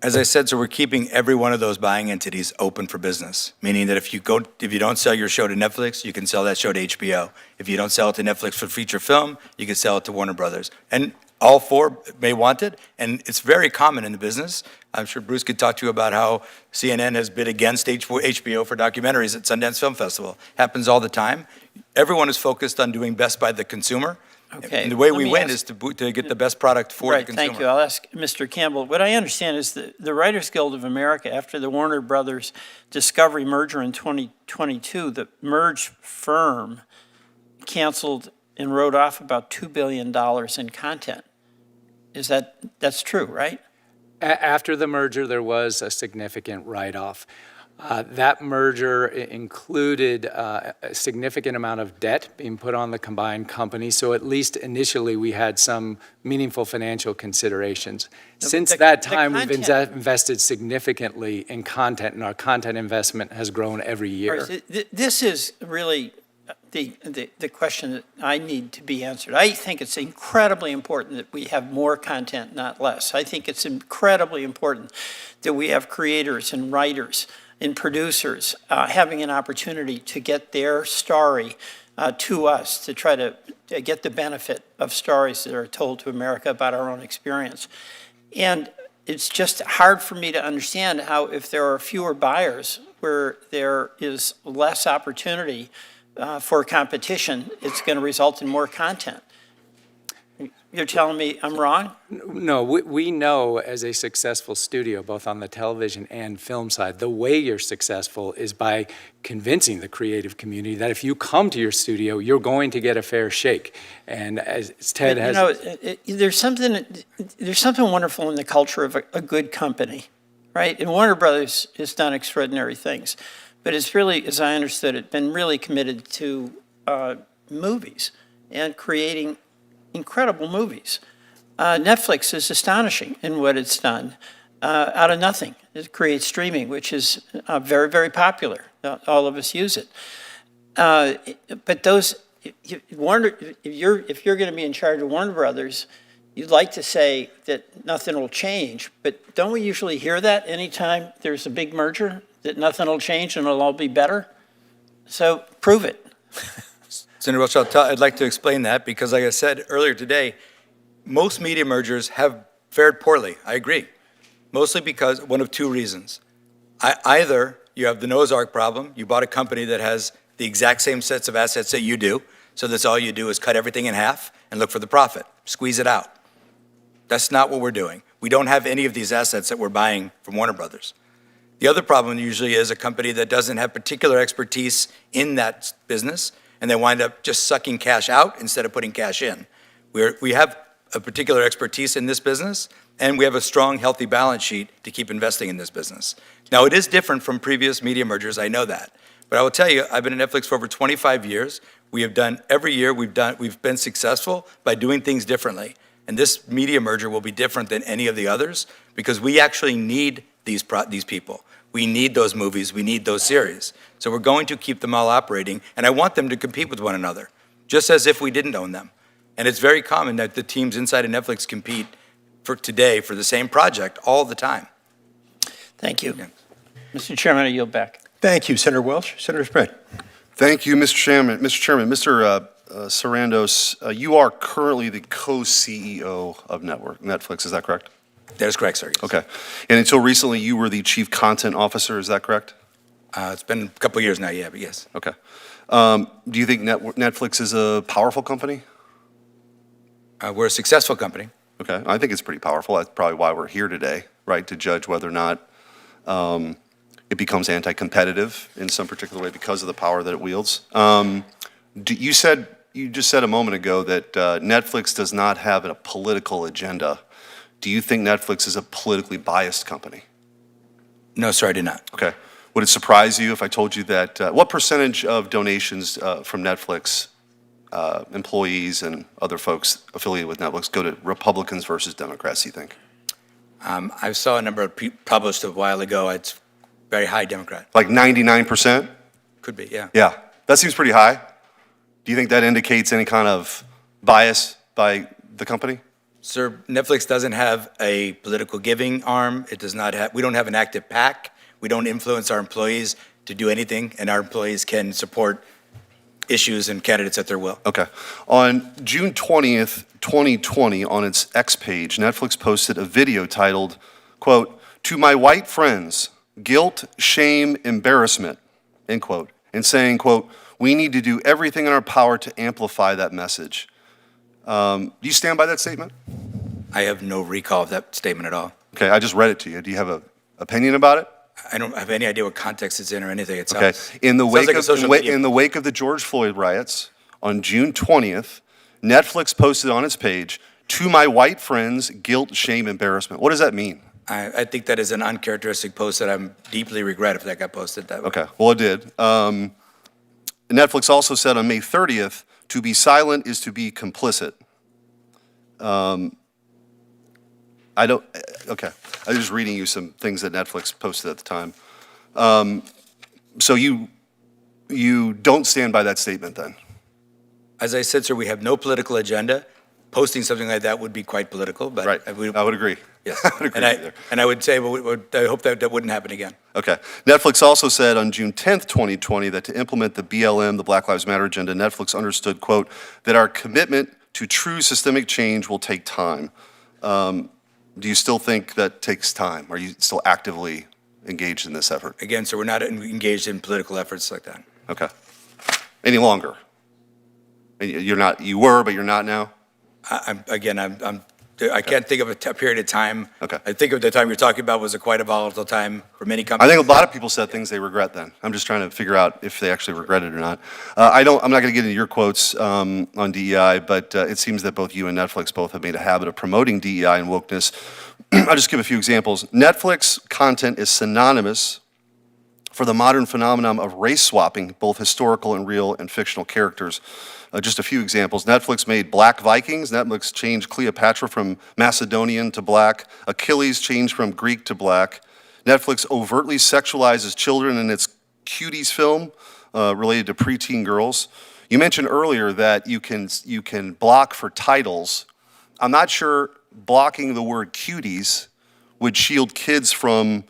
As I said, so we're keeping every one of those buying entities open for business, meaning that if you don't sell your show to Netflix, you can sell that show to HBO. If you don't sell it to Netflix for feature film, you can sell it to Warner Brothers. And all 4 may want it, and it's very common in the business. I'm sure Bruce could talk to you about how CNN has bid against HBO for documentaries at Sundance Film Festival. Happens all the time. Everyone is focused on doing best by the consumer, Okay. And the way let we me win ask- is to get the best product for the Right, consumer. thank you. I'll ask Mr. Campbell. What I understand is that the Writers Guild of America, after the Warner Brothers Discovery merger in 2022, the merged firm canceled and wrote off about $2 billion in content. That's true, right? After the merger, there was a significant write-off. That merger included a significant amount of debt being put on the combined company, so at least initially, we had some meaningful financial considerations. Since that time, we've invested significantly in content, and our content investment has grown every All year. right, so this is really the question that I need to be answered. I think it's incredibly important that we have more content, not less. I think it's incredibly important that we have creators and writers and producers having an opportunity to get their story to us, to try to get the benefit of stories that are told to America about our own experience. And it's just hard for me to understand how, if there are fewer buyers, where there is less opportunity for competition, it's going to result in more content. You're telling me I'm wrong? No, we know as a successful studio, both on the television and film side, the way you're successful is by convincing the creative community that if you come to your studio, you're going to get a fair shake. And as Ted has... there's something wonderful in the culture of a good company, right? And Warner Brothers has done extraordinary things, but it's really, as I understood it, been really committed to movies and creating incredible movies. Netflix is astonishing in what it's done. Out of nothing, it creates streaming, which is very, very popular. All of us use it. But if you're going to be in charge of Warner Brothers, you'd like to say that nothing will change. But don't we usually hear that anytime there's a big merger, that nothing will change and it'll all be better? So prove it. Senator Welch, I'd like to explain that because, like I said earlier today, most media mergers have fared poorly. I agree. Mostly because one of two reasons. Either you have the Noah's Ark problem, you bought a company that has the exact same sets of assets that you do, so that's all you do is cut everything in half and look for the profit, squeeze it out. That's not what we're doing. We don't have any of these assets that we're buying from Warner Brothers. The other problem usually is a company that doesn't have particular expertise in that business, and they wind up just sucking cash out instead of putting cash in. We have a particular expertise in this business, and we have a strong, healthy balance sheet to keep investing in this business. Now, it is different from previous media mergers, I know that. But I will tell you, I've been at Netflix for over 25 years. We have done, every year we've been successful by doing things differently. And this media merger will be different than any of the others because we actually need these people. We need those movies, we need those series. So we're going to keep them all operating, and I want them to compete with one another, just as if we didn't own them. And it's very common that the teams inside of Netflix compete for the same project all the time. Thank you. Yeah. Mr. Chairman, I yield back. Thank you, Senator Welch. Senator Sprint. Thank you, Mr. Chairman. Mr. Sarandos, you are currently the co-CEO of Netflix, is that correct? That is correct, sir. Yes. Okay. And until recently, you were the chief content officer, is that correct? It's been a couple of years now, yeah, but yes. Okay. Do you think Netflix is a powerful company? We're a successful company. Okay. I think it's pretty powerful. That's probably why we're here today, right, to judge whether or not it becomes anti-competitive in some particular way because of the power that it wields. You just said a moment ago that Netflix does not have a political agenda. Do you think Netflix is a politically biased company? No, sir, I do not. Okay. Would it surprise you if I told you that, what percentage of donations from Netflix employees and other folks affiliated with Netflix go to Republicans versus Democrats, do you think? I saw a number published a while ago. It's very high Democrat. Like 99%? Could be, yeah. Yeah. That seems pretty high. Do you think that indicates any kind of bias by the company? Sir, Netflix doesn't have a political giving arm. It does not have, we don't have an active PAC. We don't influence our employees to do anything, and our employees can support issues and candidates at their will. Okay. On June 20th, 2020, on its X page, Netflix posted a video titled, quote, "To my white friends, guilt, shame, embarrassment," end quote, and saying, quote, "We need to do everything in our power to amplify that message." Do you stand by that statement? I have no recall of that statement at all. Okay, I just read it to you. Do you have an opinion about it? I don't have any idea what context it's in or anything. It Okay. sounds, In the sounds wake like a of social media. in the wake of the George Floyd riots on June 20th, Netflix posted on its page, "To my white friends, guilt, shame, embarrassment." What does that mean? I think that is an uncharacteristic post that I'm deeply regret if that got posted that way. Okay, well, it did. Netflix also said on May 30th, "To be silent is to be complicit." I don't, okay. I was just reading you some things that Netflix posted at the time. So you don't stand by that statement then? As I said, sir, we have no political agenda. Posting something like that would be quite political, but Right, I would agree. yes. I would agree with you there. And I would say, I hope that wouldn't happen again. Okay. Netflix also said on June 10th, 2020, that to implement the BLM, the Black Lives Matter agenda, Netflix understood, quote, that our commitment to true systemic change will take time. Do you still think that takes time? Are you still actively engaged in this effort? Again, sir, we're not engaged in political efforts like that. Okay. Any longer? And you're not, you were, but you're not now? I can't think of a period of time. Okay. I think of the time you're talking about was quite a volatile time for many companies. I think a lot of people said things they regret then. I'm just trying to figure out if they actually regret it or not. I'm not going to get into your quotes on DEI, but it seems that both you and Netflix both have made a habit of promoting DEI and wokeness. I'll just give a few examples. Netflix content is synonymous for the modern phenomenon of race swapping, both historical and real and fictional characters. Just a few examples. Netflix made Black Vikings. Netflix changed Cleopatra from Macedonian to black. Achilles changed from Greek to black. Netflix overtly sexualizes children in its Cuties film related to preteen girls. You mentioned earlier that you can block for titles. I'm not sure blocking the word cuties would shield kids from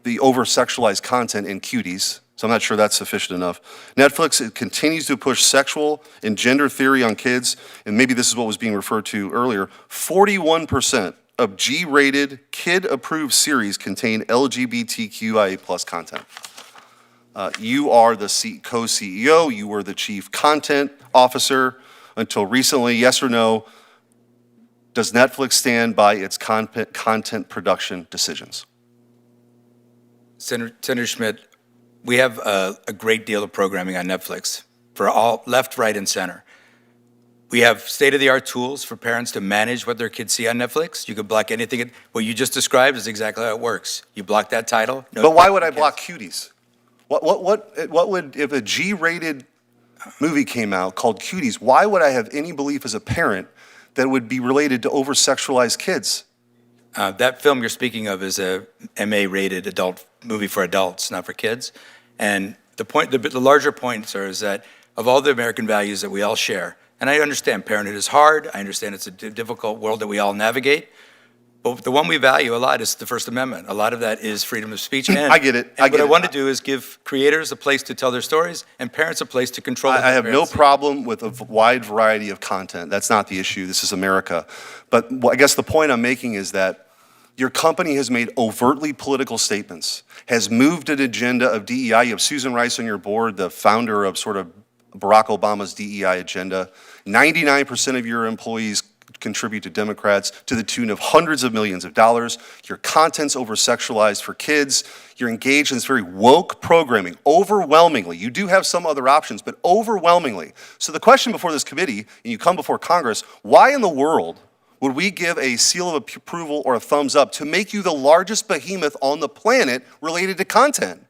the over-sexualized content in Cuties. So I'm not sure that's sufficient enough. Netflix continues to push sexual and gender theory on kids, and maybe this is what was being referred to earlier. 41% of G-rated, kid-approved series contain LGBTQIA+ content. You are the co-CEO, you were the chief content officer until recently. Yes or no, does Netflix stand by its content production decisions? Senator Schmidt, we have a great deal of programming on Netflix for all left, right, and center. We have state-of-the-art tools for parents to manage what their kids see on Netflix. You can block anything. What you just described is exactly how it works. You block that title. No, but why would I block Cuties? What would, if a G-rated movie came out called Cuties, why would I have any belief as a parent that would be related to over-sexualized kids? That film you're speaking of is a MA-rated adult movie for adults, not for kids. And the larger point, sir, is that of all the American values that we all share, and I understand parenthood is hard, I understand it's a difficult world that we all navigate, but the one we value a lot is the First Amendment. A lot of that is freedom of speech. And, I get it. What I want to do is give creators a place to tell their stories and parents a place to control I have no parents. problem with a wide variety of content. That's not the issue. This is America. But I guess the point I'm making is that your company has made overtly political statements, has moved an agenda of DEI. You have Susan Rice on your board, the founder of sort of Barack Obama's DEI agenda. 99% of your employees contribute to Democrats to the tune of hundreds of millions of dollars. Your content's over-sexualized for kids. You're engaged in this very woke programming, overwhelmingly. You do have some other options, but overwhelmingly. So the question before this committee, and you come before Congress, why in the world would we give a seal of approval or a thumbs up to make you the largest behemoth on the planet related to content?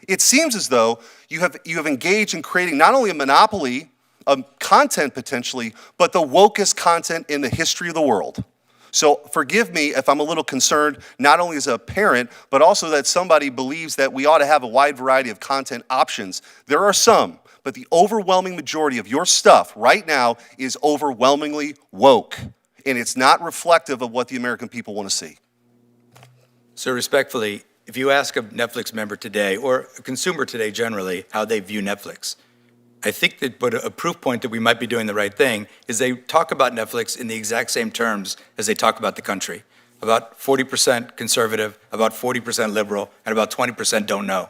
It seems as though you have engaged in creating not only a monopoly of content potentially, but the wokest content in the history of the world. So forgive me if I'm a little concerned, not only as a parent, but also that somebody believes that we ought to have a wide variety of content options. There are some, but the overwhelming majority of your stuff right now is overwhelmingly woke, and it's not reflective of what the American people want to see. So respectfully, if you ask a Netflix member today, or a consumer today generally, how they view Netflix, I think that a proof point that we might be doing the right thing is they talk about Netflix in the exact same terms as they talk about the country. About 40% conservative, about 40% liberal, and about 20% don't know.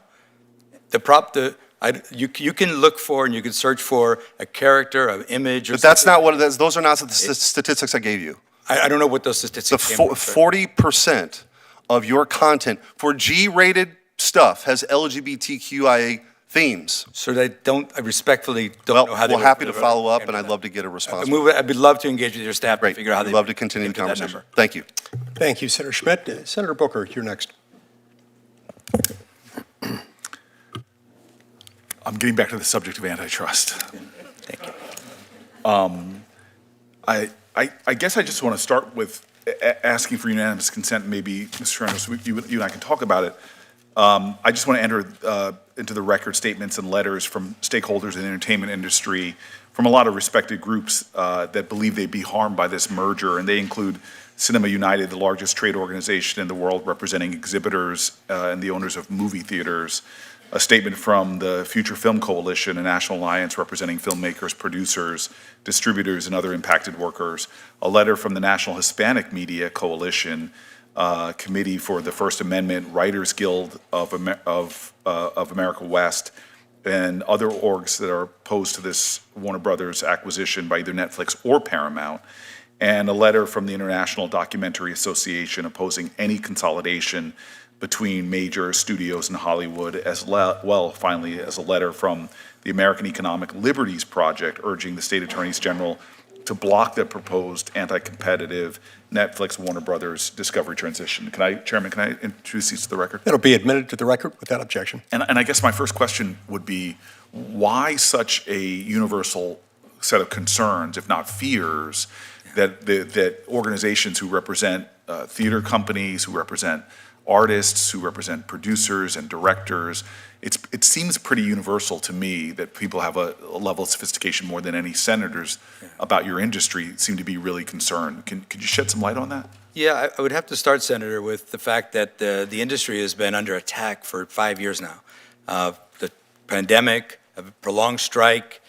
You can look for and you can search for a character, an image, or But that's something. not what it is. Those are not the statistics I gave you. I don't know what those The statistics came from, sir. 40% of your content for G-rated stuff has LGBTQIA themes. So I respectfully don't Well, know how they we're would happy to deliver follow up, that. and I'd love to get a response. I'd love to engage with your staff to Great. figure out how I'd they love to continue the get to that conversation. number. Thank you. Thank you, Senator Schmidt. Senator Booker, you're next. I'm getting back to the subject of antitrust. Thank you. I guess I just want to start with asking for unanimous consent. Maybe, Mr. Sarandos, you and I can talk about it. I just want to enter into the record statements and letters from stakeholders in the entertainment industry, from a lot of respected groups that believe they'd be harmed by this merger, and they include Cinema United, the largest trade organization in the world representing exhibitors and the owners of movie theaters, a statement from the Future Film Coalition, a national alliance representing filmmakers, producers, distributors, and other impacted workers, a letter from the National Hispanic Media Coalition, Committee for the First Amendment, Writers Guild of America West, and other orgs that are opposed to this Warner Brothers acquisition by either Netflix or Paramount, and a letter from the International Documentary Association opposing any consolidation between major studios in Hollywood, as well, finally, as a letter from the American Economic Liberties Project urging the state attorneys general to block the proposed anti-competitive Netflix Warner Brothers Discovery transition. Chairman, can I introduce these to the record? It'll be admitted to the record without objection. And I guess my first question would be, why such a universal set of concerns, if not fears, that organizations who represent theater companies, who represent artists, who represent producers and directors, it seems pretty universal to me that people have a level of sophistication more than any senators about your industry seem to be really concerned. Could you shed some light on that? Yeah, I would have to start, Senator, with the fact that the industry has been under attack for 5 years now. The pandemic, a prolonged strike,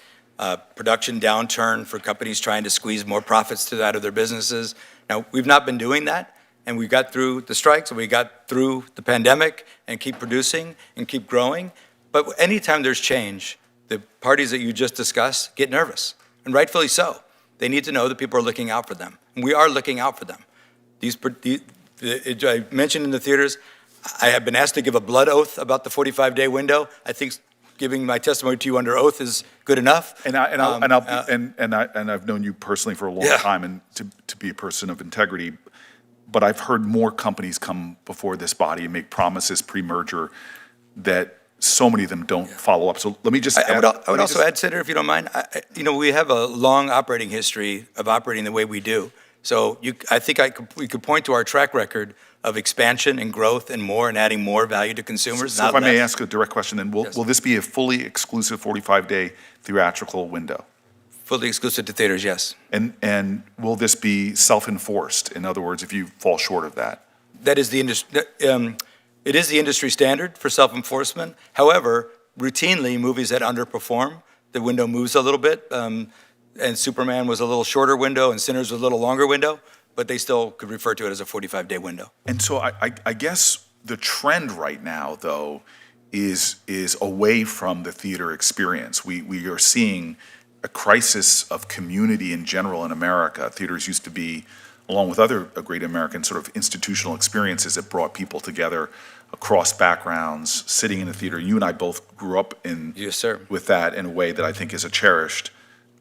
production downturn for companies trying to squeeze more profits out of their businesses. Now, we've not been doing that, and we got through the strikes, and we got through the pandemic, and keep producing and keep growing. But anytime there's change, the parties that you just discussed get nervous, and rightfully so. They need to know that people are looking out for them, and we are looking out for them. I mentioned in the theaters, I have been asked to give a blood oath about the 45-day window. I think giving my testimony to you under oath is good enough. And I've known you personally for a long time, and to be a person of integrity. But I've heard more companies come before this body and make promises pre-merger that so many of them don't follow up. So let me just I would also add, Senator, if you don't mind, we have a long operating history of operating the way we do. So I think we could point to our track record of expansion and growth and more and adding more value to consumers. So if I may ask a direct question, then will this be a fully exclusive 45-day theatrical window? Fully exclusive to theaters, yes. And will this be self-enforced? In other words, if you fall short of that? That is the industry. It is the industry standard for self-enforcement. However, routinely, movies that underperform, the window moves a little bit. And Superman was a little shorter window, and Sinners was a little longer window, but they still could refer to it as a 45-day window. And so I guess the trend right now, though, is away from the theater experience. We are seeing a crisis of community in general in America. Theaters used to be, along with other great American sort of institutional experiences that brought people together across backgrounds, sitting in the theater. You and I both grew up with that in a way that I think is a cherished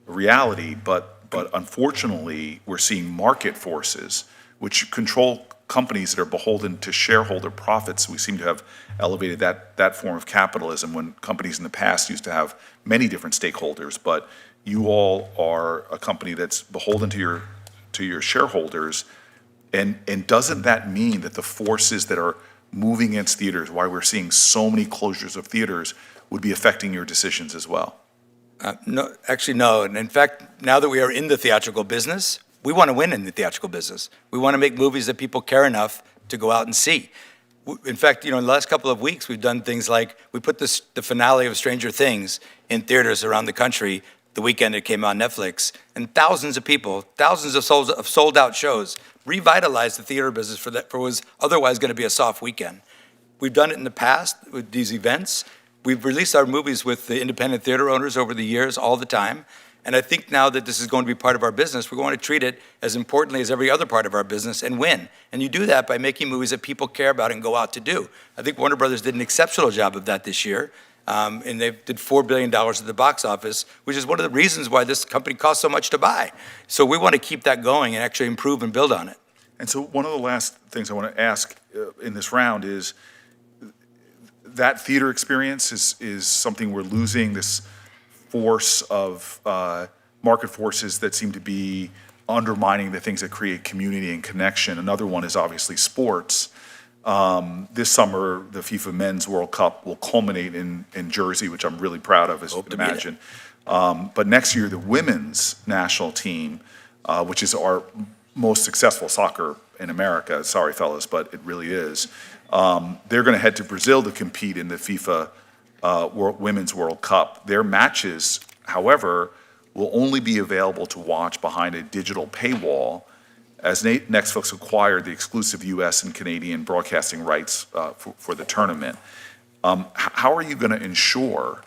reality, but unfortunately, we're seeing market forces which control companies that are beholden to shareholder profits. We seem to have elevated that form of capitalism when companies in the past used to have many different stakeholders, but you all are a company that's beholden to your shareholders, and doesn't that mean that the forces that are moving against theaters, why we're seeing so many closures of theaters, would be affecting your decisions as well? No, actually, no. And in fact, now that we are in the theatrical business, we want to win in the theatrical business. We want to make movies that people care enough to go out and see. In fact, in the last couple of weeks, we've done things like we put the finale of Stranger Things in theaters around the country the weekend it came on Netflix, and thousands of people, thousands of sold-out shows, revitalized the theater business for what was otherwise going to be a soft weekend. We've done it in the past with these events. We've released our movies with the independent theater owners over the years all the time. And I think now that this is going to be part of our business, we're going to treat it as importantly as every other part of our business and win. And you do that by making movies that people care about and go out to do. I think Warner Brothers did an exceptional job of that this year. And they did $4 billion at the box office, which is one of the reasons why this company costs so much to buy. So we want to keep that going and actually improve and build on it. And so one of the last things I want to ask in this round is, that theater experience is something we're losing, this force of market forces that seem to be undermining the things that create community and connection. Another one is obviously sports. This summer, the FIFA Men's World Cup will culminate in Jersey, which I'm really proud of, as you can imagine. But next year, the women's national team, which is our most successful soccer in America, sorry fellas, but it really is, they're going to head to Brazil to compete in the FIFA Women's World Cup. Their matches, however, will only be available to watch behind a digital paywall, as Netflix acquired the exclusive U.S. and Canadian broadcasting rights for the tournament. How are you going to ensure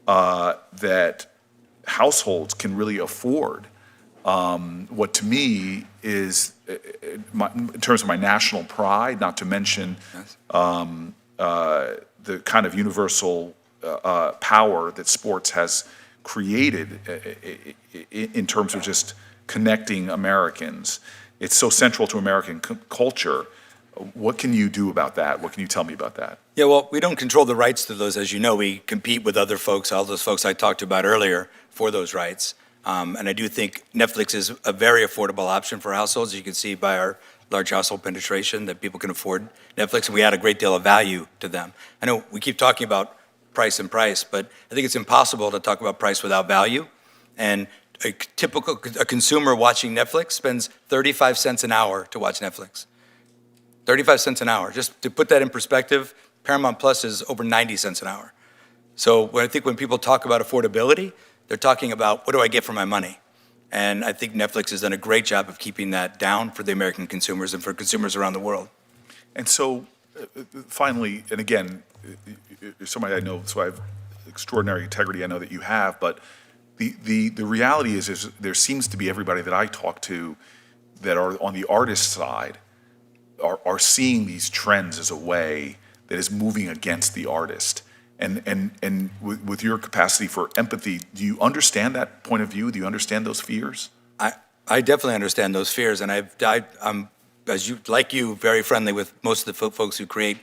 that households can really afford what to me is, in terms of my national pride, not to mention the kind of universal power that sports has created in terms of just connecting Americans. It's so central to American culture. What can you do about that? What can you tell me about that? Yeah, well, we don't control the rights to those. As you know, we compete with other folks, all those folks I talked about earlier, for those rights. And I do think Netflix is a very affordable option for households. You can see by our large household penetration that people can afford Netflix, and we add a great deal of value to them. I know we keep talking about price, but I think it's impossible to talk about price without value. And a consumer watching Netflix spends 35 cents an hour to watch Netflix. 35 cents an hour. Just to put that in perspective, Paramount Plus is over 90 cents an hour. So I think when people talk about affordability, they're talking about, what do I get for my money? And I think Netflix has done a great job of keeping that down for the American consumers and for consumers around the world. And so, finally, and again, you're somebody I know, so I have extraordinary integrity, I know that you have, but the reality is there seems to be everybody that I talk to that are on the artist side are seeing these trends as a way that is moving against the artist. And with your capacity for empathy, do you understand that point of view? Do you understand those fears? I definitely understand those fears, and I'm, like you, very friendly with most of the folks who create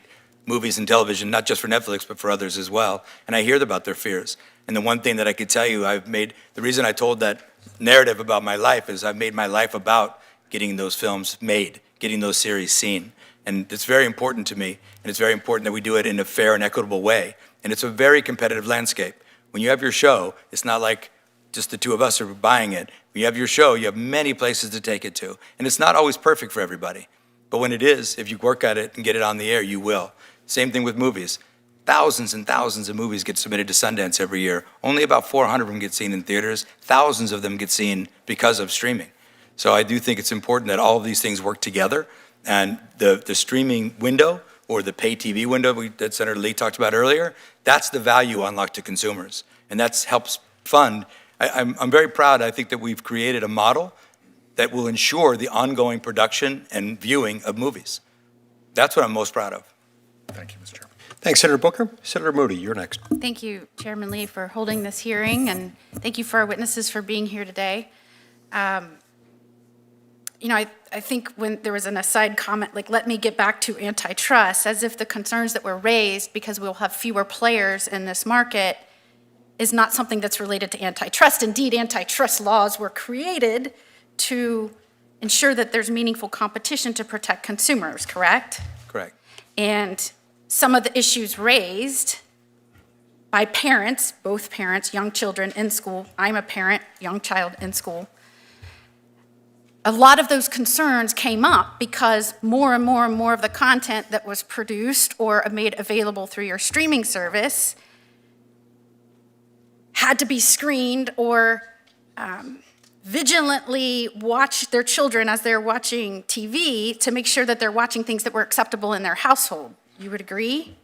movies and television, not just for Netflix, but for others as well. And I hear about their fears. And the one thing that I could tell you, the reason I told that narrative about my life is I've made my life about getting those films made, getting those series seen. And it's very important to me, and it's very important that we do it in a fair and equitable way. And it's a very competitive landscape. When you have your show, it's not like just the two of us are buying it. When you have your show, you have many places to take it to. And it's not always perfect for everybody. But when it is, if you work at it and get it on the air, you will. Same thing with movies. Thousands and thousands of movies get submitted to Sundance every year. Only about 400 of them get seen in theaters. Thousands of them get seen because of streaming. So I do think it's important that all of these things work together. And the streaming window, or the pay TV window that Senator Lee talked about earlier, that's the value unlocked to consumers. And that helps fund. I'm very proud, I think, that we've created a model that will ensure the ongoing production and viewing of movies. That's what I'm most proud of. Thank you, Mr. Chairman. Thanks, Senator Booker. Senator Moody, you're next. Thank you, Chairman Lee, for holding this hearing, and thank you for our witnesses for being here today. I think when there was an aside comment, like, let me get back to antitrust, as if the concerns that were raised because we'll have fewer players in this market is not something that's related to antitrust. Indeed, antitrust laws were created to ensure that there's meaningful competition to protect consumers, correct? Correct. And some of the issues raised by parents, both parents, young children in school, I'm a parent, young child in school, a lot of those concerns came up because more and more and more of the content that was produced or made available through your streaming service had to be screened or vigilantly watch their children as they're watching TV to make sure that they're watching things that were acceptable in their household. You would agree?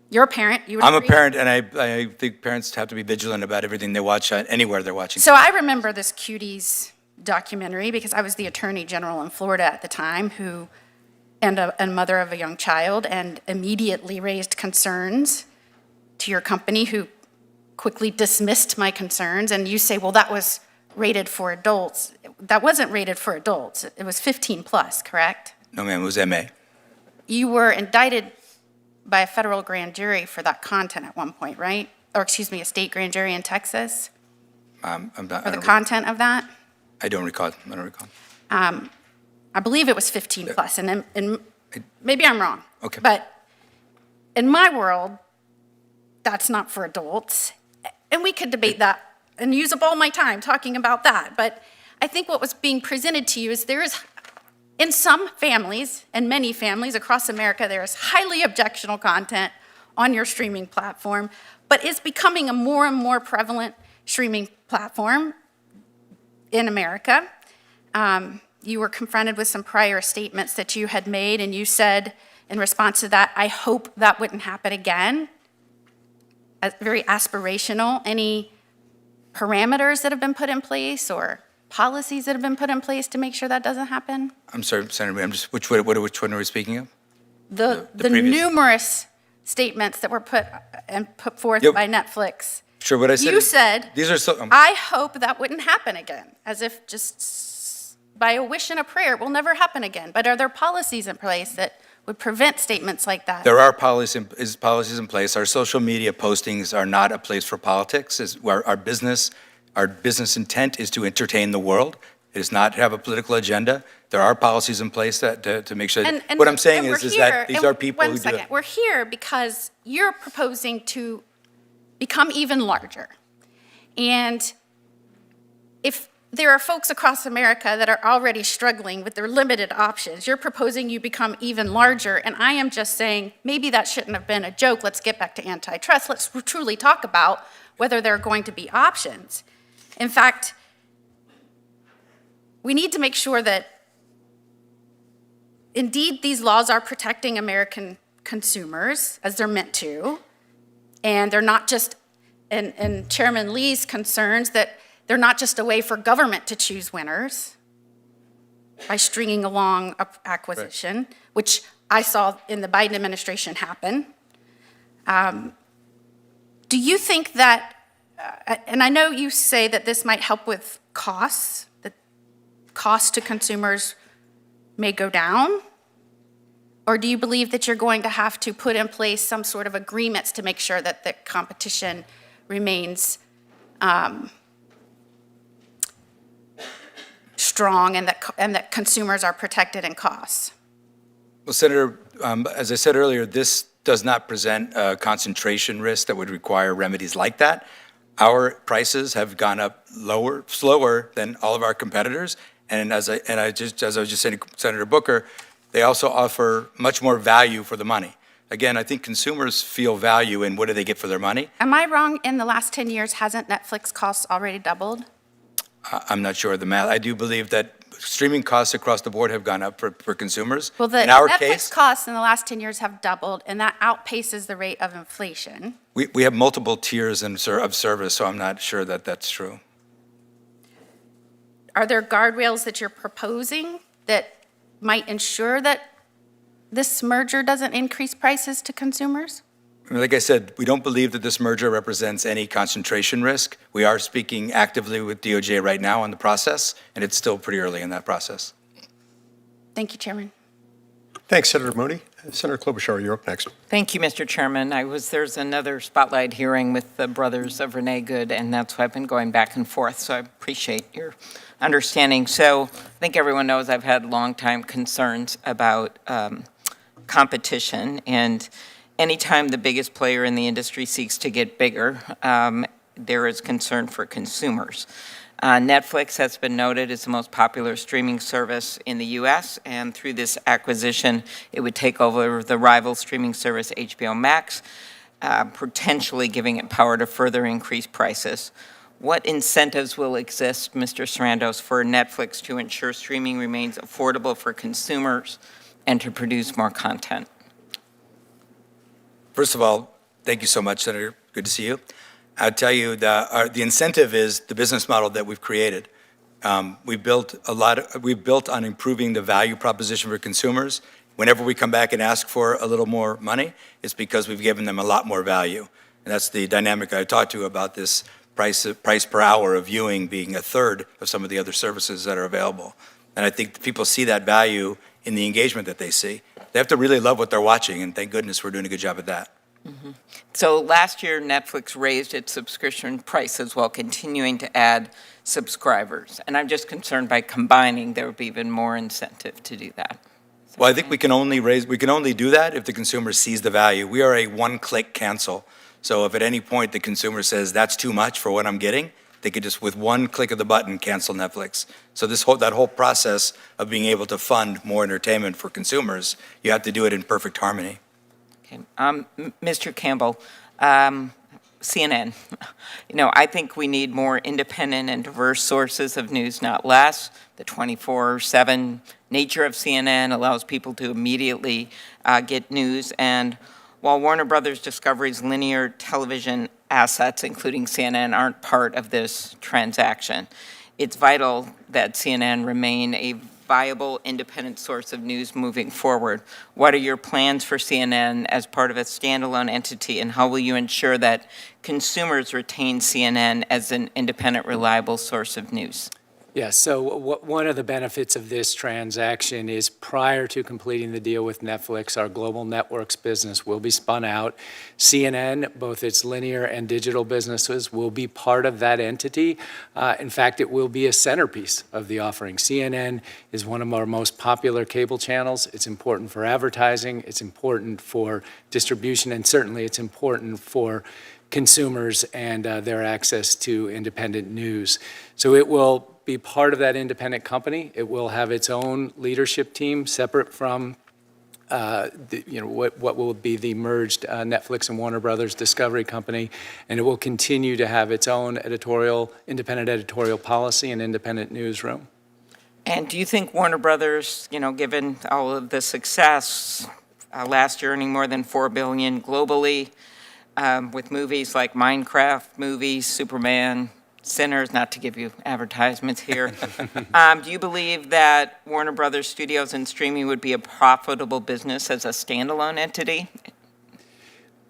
You're a parent, you would I'm a agree? parent, and I think parents have to be vigilant about everything they watch anywhere they're watching. So I remember this Cuties documentary because I was the Attorney General in Florida at the time and a mother of a young child, and immediately raised concerns to your company, who quickly dismissed my concerns. And you say, well, that was rated for adults. That wasn't rated for adults. It was 15 plus, correct? No, ma'am, it was MA. You were indicted by a federal grand jury for that content at one point, right? Or excuse me, a state grand jury in Texas I'm not, for the content of that? I don't recall. I don't recall. I believe it was 15 plus, and maybe I'm wrong. Okay. But in my world, that's not for adults. And we could debate that and use up all my time talking about that. But I think what was being presented to you is there is, in some families, and many families across America, there is highly objectionable content on your streaming platform, but it's becoming a more and more prevalent streaming platform in America. You were confronted with some prior statements that you had made, and you said in response to that, I hope that wouldn't happen again. Very aspirational. Any parameters that have been put in place or policies that have been put in place to make sure that doesn't happen? I'm sorry, Senator, which one are we speaking of? The previous- numerous statements that were put forth Yep. by Netflix. Sure, what I said. You said, These are so, I hope that wouldn't happen again, as if just by a wish and a prayer, it will never happen again. But are there policies in place that would prevent statements like that? there are policies in place. Our social media postings are not a place for politics. Our business intent is to entertain the world. It is not to have a political agenda. There are policies in place to make sure. And What I'm saying we're is here- that these and are people who one do second. it. We're here because you're proposing to become even larger. And if there are folks across America that are already struggling with their limited options, you're proposing you become even larger, and I am just saying, maybe that shouldn't have been a joke. Let's get back to antitrust. Let's truly talk about whether there are going to be options. In fact, we need to make sure that indeed these laws are protecting American consumers as they're meant to, and they're not just, and Chairman Lee's concerns that they're not just a way for government to choose winners by stringing along acquisition, which I saw in the Biden administration happen. Do you think that, and I know you say that this might help with costs, that costs to consumers may go down? Or do you believe that you're going to have to put in place some sort of agreements to make sure that the competition remains strong and that consumers are protected in costs? Well, Senator, as I said earlier, this does not present a concentration risk that would require remedies like that. Our prices have gone up slower than all of our competitors, and as I was just saying to Senator Booker, they also offer much more value for the money. Again, I think consumers feel value in what do they get for their money. Am I wrong? In the last 10 years, hasn't Netflix costs already doubled? I'm not sure of the math. I do believe that streaming costs across the board have gone up for consumers. Well, the in our Netflix case, costs in the last 10 years have doubled, and that outpaces the rate of inflation. we have multiple tiers of service, so I'm not sure that that's true. Are there guardrails that you're proposing that might ensure that this merger doesn't increase prices to consumers? Like I said, we don't believe that this merger represents any concentration risk. We are speaking actively with DOJ right now on the process, and it's still pretty early in that process. Thank you, Chairman. Thanks, Senator Mooney. Senator Klobuchar, you're up next. Thank you, Mr. Chairman. There's another spotlight hearing with the brothers of Renee Good, and that's why I've been going back and forth, so I appreciate your understanding. So I think everyone knows I've had long-time concerns about competition, and anytime the biggest player in the industry seeks to get bigger, there is concern for consumers. Netflix has been noted as the most popular streaming service in the U.S., and through this acquisition, it would take over the rival streaming service HBO Max, potentially giving it power to further increase prices. What incentives will exist, Mr. Sarandos, for Netflix to ensure streaming remains affordable for consumers and to produce more content? First of all, Thank you so much, Senator. Good to see you. I'll tell you, the incentive is the business model that we've created. We've built on improving the value proposition for consumers. Whenever we come back and ask for a little more money, it's because we've given them a lot more value. And that's the dynamic I talked to you about, this price per hour of viewing being a third of some of the other services that are available. And I think people see that value in the engagement that they see. They have to really love what they're watching, and thank goodness we're doing a good job at that. So last year, Netflix raised its subscription prices while continuing to add subscribers. And I'm just concerned by combining, there would be even more incentive to do that. Well, I think we can only do that if the consumer sees the value. We are a one-click cancel. So if at any point the consumer says, that's too much for what I'm getting, they could just, with one click of the button, cancel Netflix. So that whole process of being able to fund more entertainment for consumers, you have to do it in perfect harmony. Okay. Mr. Campbell, CNN, I think we need more independent and diverse sources of news, not less. The 24/7 nature of CNN allows people to immediately get news. And while Warner Brothers Discovery's linear television assets, including CNN, aren't part of this transaction, it's vital that CNN remain a viable, independent source of news moving forward. What are your plans for CNN as part of a standalone entity, and how will you ensure that consumers retain CNN as an independent, reliable source of news? Yes, so one of the benefits of this transaction is prior to completing the deal with Netflix, our global networks business will be spun out. CNN, both its linear and digital businesses, will be part of that entity. In fact, it will be a centerpiece of the offering. CNN is one of our most popular cable channels. It's important for advertising, it's important for distribution, and certainly it's important for consumers and their access to independent news. So it will be part of that independent company. It will have its own leadership team separate from what will be the merged Netflix and Warner Brothers Discovery company, and it will continue to have its own independent editorial policy and independent newsroom. And do you think Warner Brothers, given all of the success, last year earning more than $4 billion globally, with movies like Minecraft movies, Superman, Sinners, not to give you advertisements here. Do you believe that Warner Brothers Studios and streaming would be a profitable business as a standalone entity?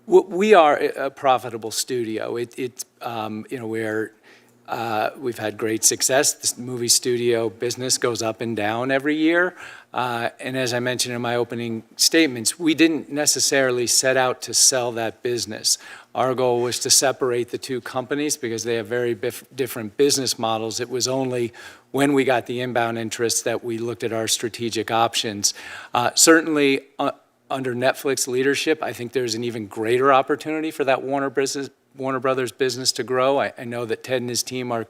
We are a profitable studio. We've had great success. The movie studio business goes up and down every year. And as I mentioned in my opening statements, we didn't necessarily set out to sell that business. Our goal was to separate the two companies because they have very different business models. It was only when we got the inbound interest that we looked at our strategic options. Certainly, under Netflix leadership, I think there's an even greater opportunity for that Warner Brothers business to grow. I know that Ted and his team are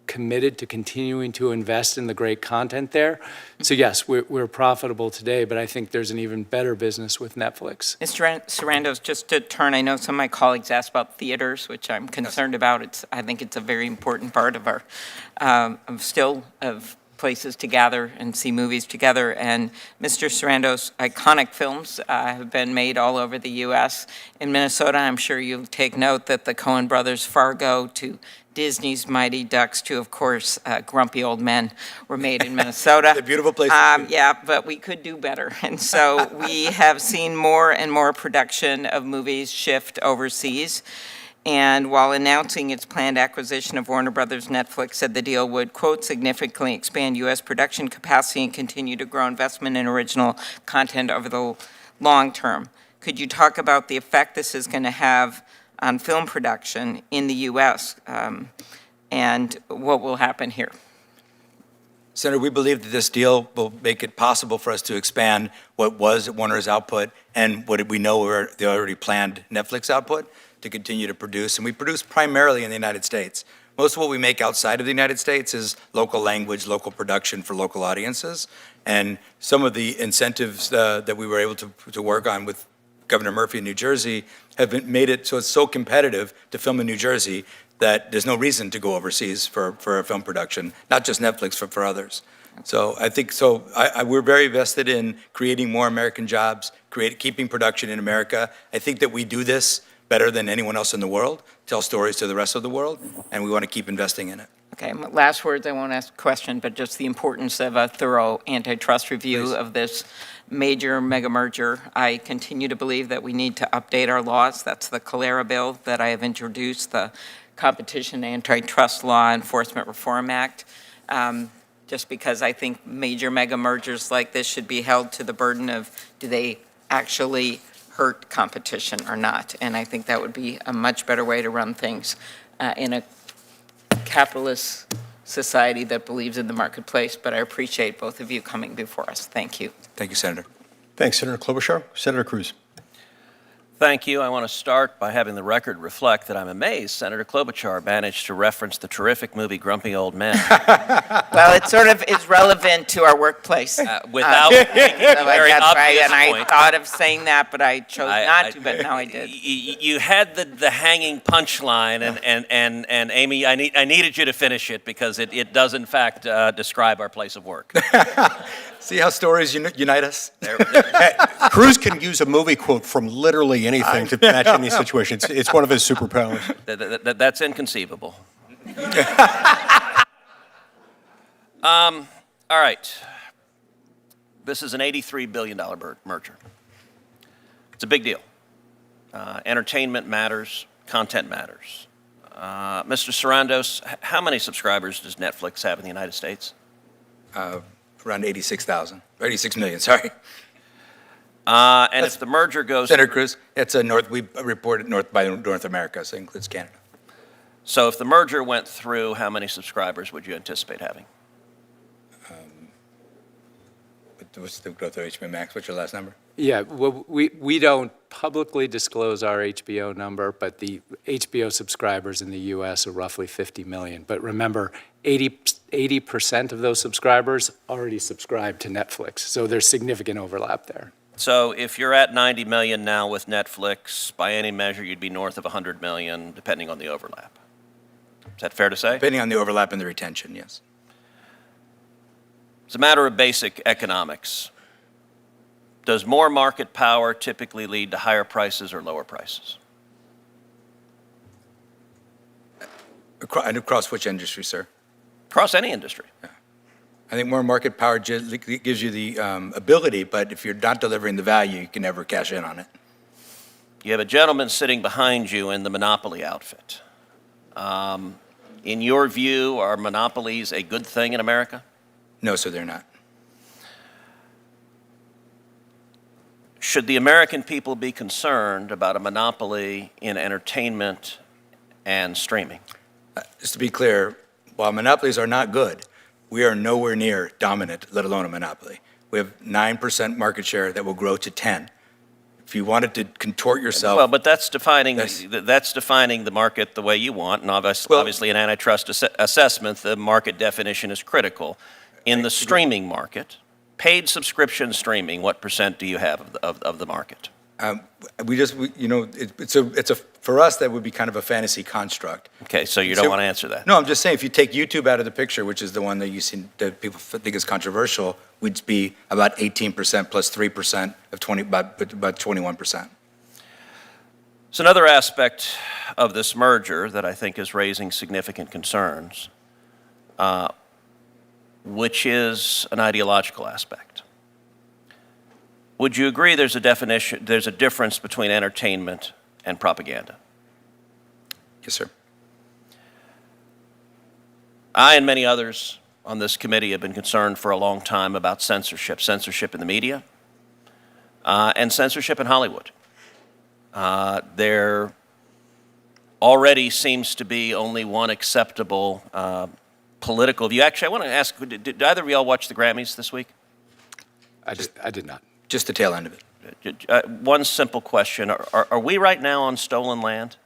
committed to continuing to invest in the great content there. So yes, we're profitable today, but I think there's an even better business with Netflix. Mr. Sarandos, just to turn, I know some of my colleagues asked about theaters, which I'm concerned about. I think it's a very important part of our, of places to gather and see movies together. And Mr. Sarandos, iconic films have been made all over the U.S. In Minnesota, I'm sure you'll take note that the Coen brothers' Fargo to Disney's Mighty Ducks to, of course, Grumpy Old Men were made in Minnesota. It's a beautiful place. Yeah, but we could do better. And so we have seen more and more production of movies shift overseas. And while announcing its planned acquisition of Warner Brothers, Netflix said the deal would, quote, significantly expand U.S. production capacity and continue to grow investment in original content over the long term. Could you talk about the effect this is going to have on film production in the U.S. And what will happen here? Senator, we believe that this deal will make it possible for us to expand what was Warner's output and what we know were the already planned Netflix output to continue to produce. And we produce primarily in the United States. Most of what we make outside of the United States is local language, local production for local audiences. And some of the incentives that we were able to work on with Governor Murphy in New Jersey have made it so it's so competitive to film in New Jersey that there's no reason to go overseas for a film production, not just Netflix, but for others. So I think we're very vested in creating more American jobs, keeping production in America. I think that we do this better than anyone else in the world, tell stories to the rest of the world, and we want to keep investing in it. Okay, last words, I won't ask a question, but just the importance of a thorough antitrust review of this major mega merger. I continue to believe that we need to update our laws. That's the Calera bill that I have introduced, the Competition Antitrust Law Enforcement Reform Act, just because I think major mega mergers like this should be held to the burden of, do they actually hurt competition or not? And I think that would be a much better way to run things in a capitalist society that believes in the marketplace, but I appreciate both of you coming before us. Thank you. Thank you, Senator. Thanks, Senator Klobuchar. Senator Cruz. Thank you. I want to start by having the record reflect that I'm amazed Senator Klobuchar managed to reference the terrific movie Grumpy Old Men Well, it sort of is relevant to our workplace. without making a very That's right, obvious and I point. thought of saying that, but I chose not to, but now I did. You had the hanging punchline, and Amy, I needed you to finish it because it does in fact describe our place of work. See how stories unite us? Cruz can use a movie quote from literally anything to match any situation. It's one of his superpowers. That's inconceivable. All right. This is an $83 billion merger. It's a big deal. Entertainment matters, content matters. Mr. Sarandos, how many subscribers does Netflix have in the United States? Around 86,000, 86 million, sorry. And if the merger goes... Senator Cruz, it's we reported North America, so it includes Canada. So if the merger went through, how many subscribers would you anticipate having? What's the growth of HBO Max? What's your last number? Yeah, well, we don't publicly disclose our HBO number, but the HBO subscribers in the U.S. are roughly 50 million. But remember, 80% of those subscribers already subscribe to Netflix, so there's significant overlap there. So if you're at 90 million now with Netflix, by any measure, you'd be north of 100 million, depending on the overlap. Is that fair to say? Depending on the overlap and the retention, yes. It's a matter of basic economics. Does more market power typically lead to higher prices or lower prices? Across which industry, sir? Across any industry. I think more market power gives you the ability, but if you're not delivering the value, you can never cash in on it. You have a gentleman sitting behind you in the monopoly outfit. In your view, are monopolies a good thing in America? No, sir, they're not. Should the American people be concerned about a monopoly in entertainment and streaming? Just to be clear, while monopolies are not good, we are nowhere near dominant, let alone a monopoly. We have 9% market share that will grow to 10. If you wanted to contort yourself... Well, but that's defining the market the way you want, and obviously in antitrust assessment, the market definition is critical. In the streaming market, paid subscription streaming, what % do you have of the market? For us, that would be kind of a fantasy construct. Okay, so you don't want to answer that? No, I'm just saying, if you take YouTube out of the picture, which is the one that people think is controversial, we'd be about 18% plus 3% of about 21%. So another aspect of this merger that I think is raising significant concerns, which is an ideological aspect. Would you agree there's a difference between entertainment and propaganda? Yes, sir. I and many others on this committee have been concerned for a long time about censorship in the media, and censorship in Hollywood. There already seems to be only one acceptable political view. Actually, I want to ask, did either of y'all watch the Grammys this week? I did not. Just the tail end of it. One simple question. Are we right now on stolen land?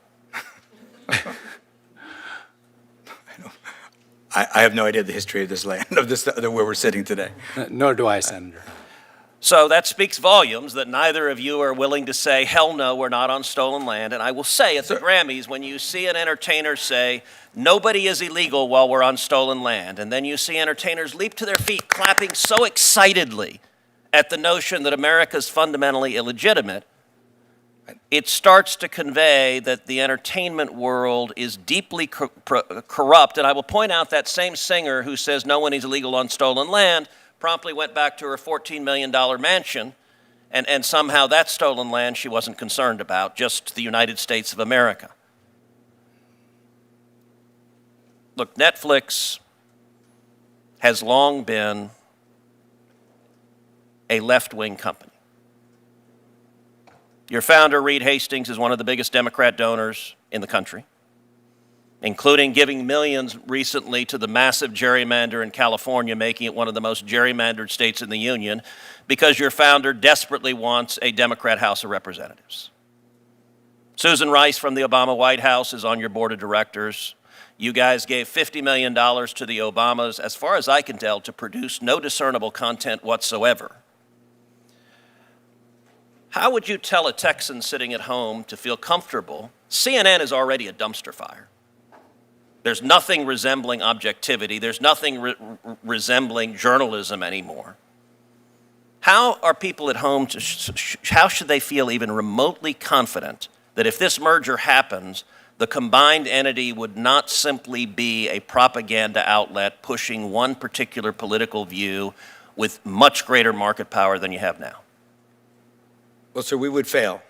I have no idea the history of this land, where we're sitting today. Nor do I, Senator. So that speaks volumes that neither of you are willing to say, hell no, we're not on stolen land. And I will say at the Grammys, when you see an entertainer say, nobody is illegal while we're on stolen land, and then you see entertainers leap to their feet clapping so excitedly at the notion that America is fundamentally illegitimate, it starts to convey that the entertainment world is deeply corrupt. And I will point out that same singer who says no one is illegal on stolen land promptly went back to her $14 million mansion, and somehow that stolen land she wasn't concerned about, just the United States of America. Look, Netflix has long been a left-wing company. Your founder, Reed Hastings, is one of the biggest Democrat donors in the country, including giving millions recently to the massive gerrymander in California, making it one of the most gerrymandered states in the union, because your founder desperately wants a Democrat House of Representatives. Susan Rice from the Obama White House is on your board of directors. You guys gave $50 million to the Obamas, as far as I can tell, to produce no discernible content whatsoever. How would you tell a Texan sitting at home to feel comfortable? CNN is already a dumpster fire. There's nothing resembling objectivity. There's nothing resembling journalism anymore. How are people at home, how should they feel even remotely confident that if this merger happens, the combined entity would not simply be a propaganda outlet pushing one particular political view with much greater market power than you have now? Well, sir, we would fail.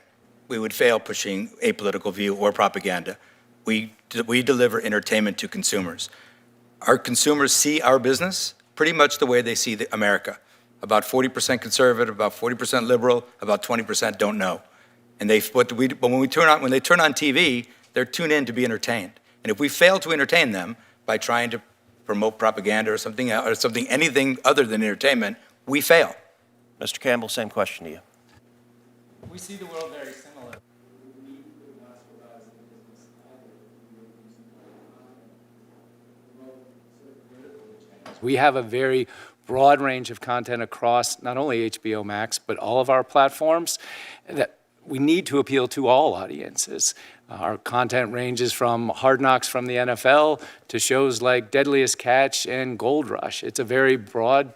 We would fail pushing a political view or propaganda. We deliver entertainment to consumers. Our consumers see our business pretty much the way they see America. About 40% conservative, about 40% liberal, about 20% don't know. And but when they turn on TV, they're tuned in to be entertained. And if we fail to entertain them by trying to promote propaganda or something else, or anything other than entertainment, we fail. Mr. Campbell, same question to you. We see the world very similar. We have a very broad range of content across not only HBO Max, but all of our platforms that we need to appeal to all audiences. Our content ranges from Hard Knocks from the NFL to shows like Deadliest Catch and Gold Rush. It's a very broad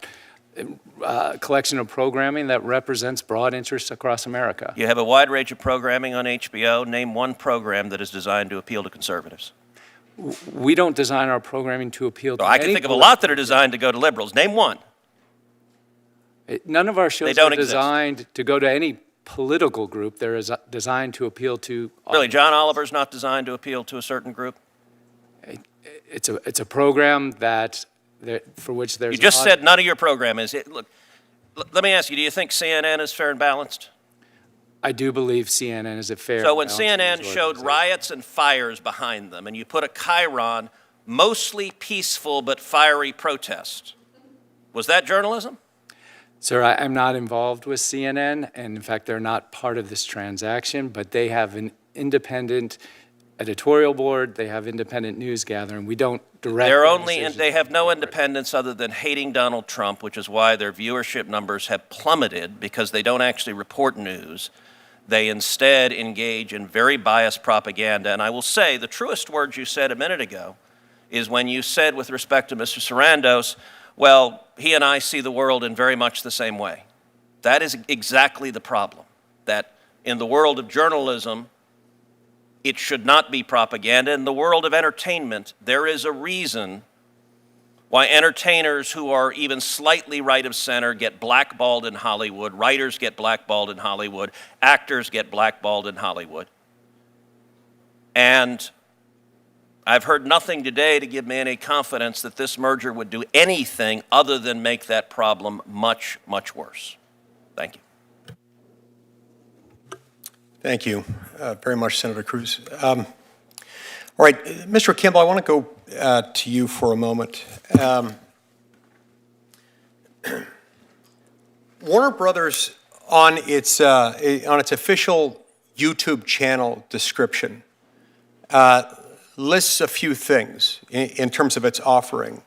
collection of programming that represents broad interests across America. You have a wide range of programming on HBO. Name one program that is designed to appeal to conservatives. We don't design our programming to appeal to I can think of a lot that are designed to go to liberals. Name one. None of our shows are designed to go to any political group. They're designed to appeal to... Really, John Oliver's not designed to appeal to a certain group? It's a program that... for which there's... You just said none of your program is. Look, let me ask you, do you think CNN is fair and balanced? I do believe CNN is a fair... So when CNN showed riots and fires behind them, and you put a chyron, mostly peaceful but fiery protest, was that journalism? Sir, I'm not involved with CNN, and in fact, they're not part of this transaction, but they have an independent editorial board, they have independent news gathering. We don't direct... They have no independence other than hating Donald Trump, which is why their viewership numbers have plummeted, because they don't actually report news. They instead engage in very biased propaganda. And I will say, the truest words you said a minute ago is when you said with respect to Mr. Sarandos, well, he and I see the world in very much the same way. That is exactly the problem, that in the world of journalism, it should not be propaganda. In the world of entertainment, there is a reason why entertainers who are even slightly right of center get blackballed in Hollywood, writers get blackballed in Hollywood, actors get blackballed in Hollywood. And I've heard nothing today to give me any confidence that this merger would do anything other than make that problem much, much worse. Thank you. Thank you very much, Senator Cruz. All right, Mr. Campbell, I want to go to you for a moment. Warner Brothers, on its official YouTube channel description, lists a few things in terms of its offering.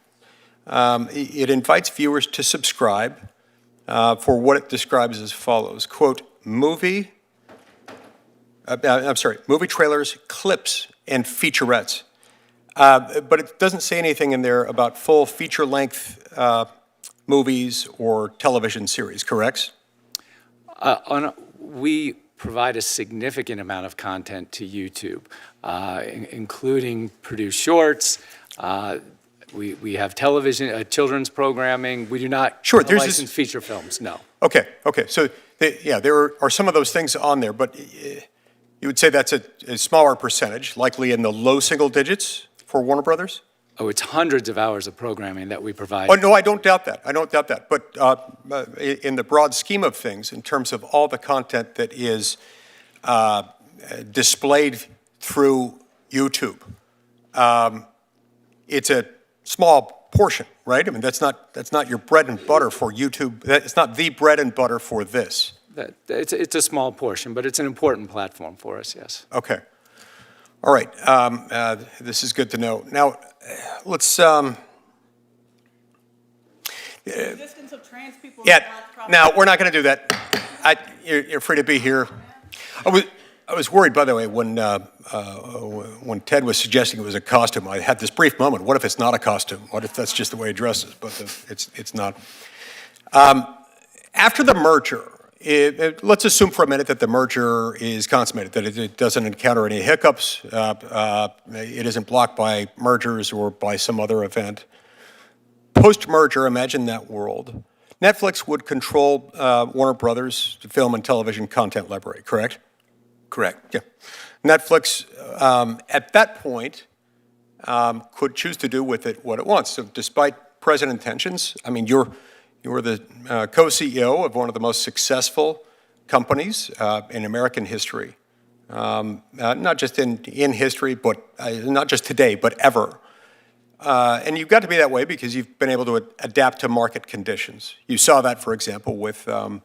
It invites viewers to subscribe for what it describes as follows, quote, movie trailers, clips, and featurettes. But it doesn't say anything in there about full feature-length movies or television series, correct? We provide a significant amount of content to YouTube, including produced shorts. We have television, children's programming. We do not Sure, there's this- license feature films, no. Okay. So, there are some of those things on there, but you would say that's a smaller percentage, likely in the low single digits for Warner Brothers? Oh, it's hundreds of hours of programming that we provide. Oh, no, I don't doubt that. But in the broad scheme of things, in terms of all the content that is displayed through YouTube, it's a small portion, right? I mean, that's not your bread and butter for YouTube. It's not the bread and butter for this. It's a small portion, but it's an important platform for us, yes. Okay. All right. This is good to know. Now, let's. Existence of trans people. Now we're not going to do that. You're free to be here. I was worried, by the way, when Ted was suggesting it was a costume. I had this brief moment. What if it's not a costume? What if that's just the way he dresses? But it's not. After the merger, let's assume for a minute that the merger is consummated, that it doesn't encounter any hiccups, it isn't blocked by mergers or by some other event. Post-merger, imagine that world. Netflix would control Warner Brothers' film and television content library, correct? Correct. Yeah. Netflix, at that point, could choose to do with it what it wants. So despite present intentions, I mean, you're the co-CEO of one of the most successful companies in American history, not just in history, but not just today, but ever. And you've got to be that way because you've been able to adapt to market conditions. You saw that, for example, with you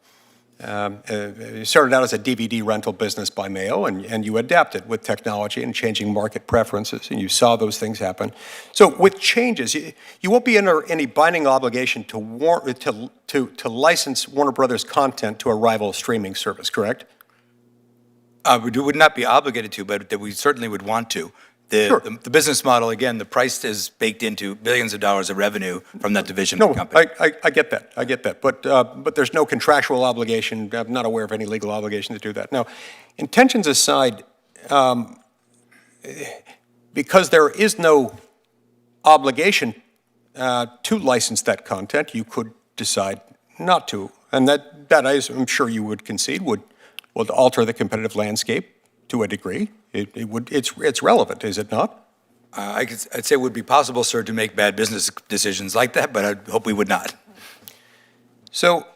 started out as a DVD rental business by mail, and you adapted with technology and changing market preferences, and you saw those things happen. So with changes, you won't be under any binding obligation to license Warner Brothers content to a rival streaming service, correct? We would not be obligated to, but that we certainly would want to. Sure. The business model, again, the price is baked into billions of dollars of revenue from that division of the company. I get that. But there's no contractual obligation. I'm not aware of any legal obligation to do that. Now, intentions aside, because there is no obligation to license that content, you could decide not to. And that I'm sure you would concede would alter the competitive landscape to a degree. It's relevant, is it not? I'd say it would be possible, sir, to make bad business decisions like that, but I hope we would not. So,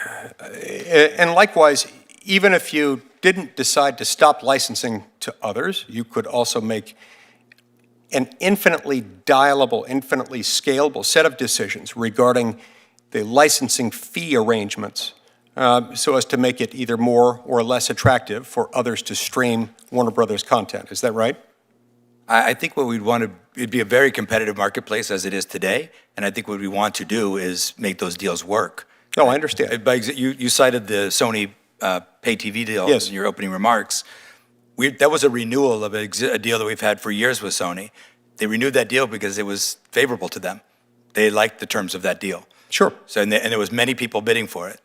and likewise, even if you didn't decide to stop licensing to others, you could also make an infinitely dialable, infinitely scalable set of decisions regarding the licensing fee arrangements so as to make it either more or less attractive for others to stream Warner Brothers content. Is that right? I think what we'd want to, it'd be a very competitive marketplace as it is today, and I think what we want to do is make those deals work. No, I understand. You cited the Sony pay TV deal Yes. in your opening remarks. That was a renewal of a deal that we've had for years with Sony. They renewed that deal because it was favorable to them. They liked the terms of that deal. Sure. So, and there was many people bidding for it.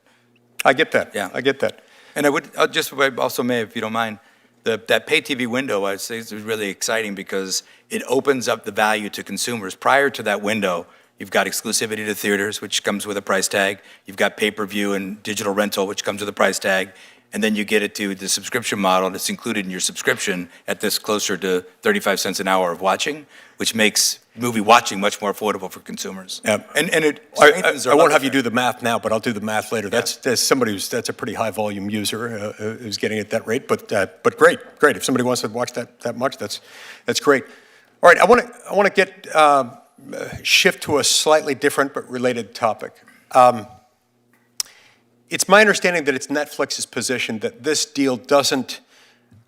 I get that. Yeah. I get that. And I just also may, if you don't mind, that pay TV window, I'd say is really exciting because it opens up the value to consumers. Prior to that window, you've got exclusivity to theaters, which comes with a price tag. You've got pay-per-view and digital rental, which comes with a price tag. And then you get it to the subscription model that's included in your subscription at this closer to 35 cents an hour of watching, which makes movie watching much more affordable for consumers. Yeah. And it strengthens I our won't love have you affair. do the math now, but I'll do the math later. Yeah. That's somebody that's a pretty high volume user who's getting it at that rate. But great. If somebody wants to watch that much, that's great. All right, I want to shift to a slightly different but related topic. It's my understanding that it's Netflix's position that this deal doesn't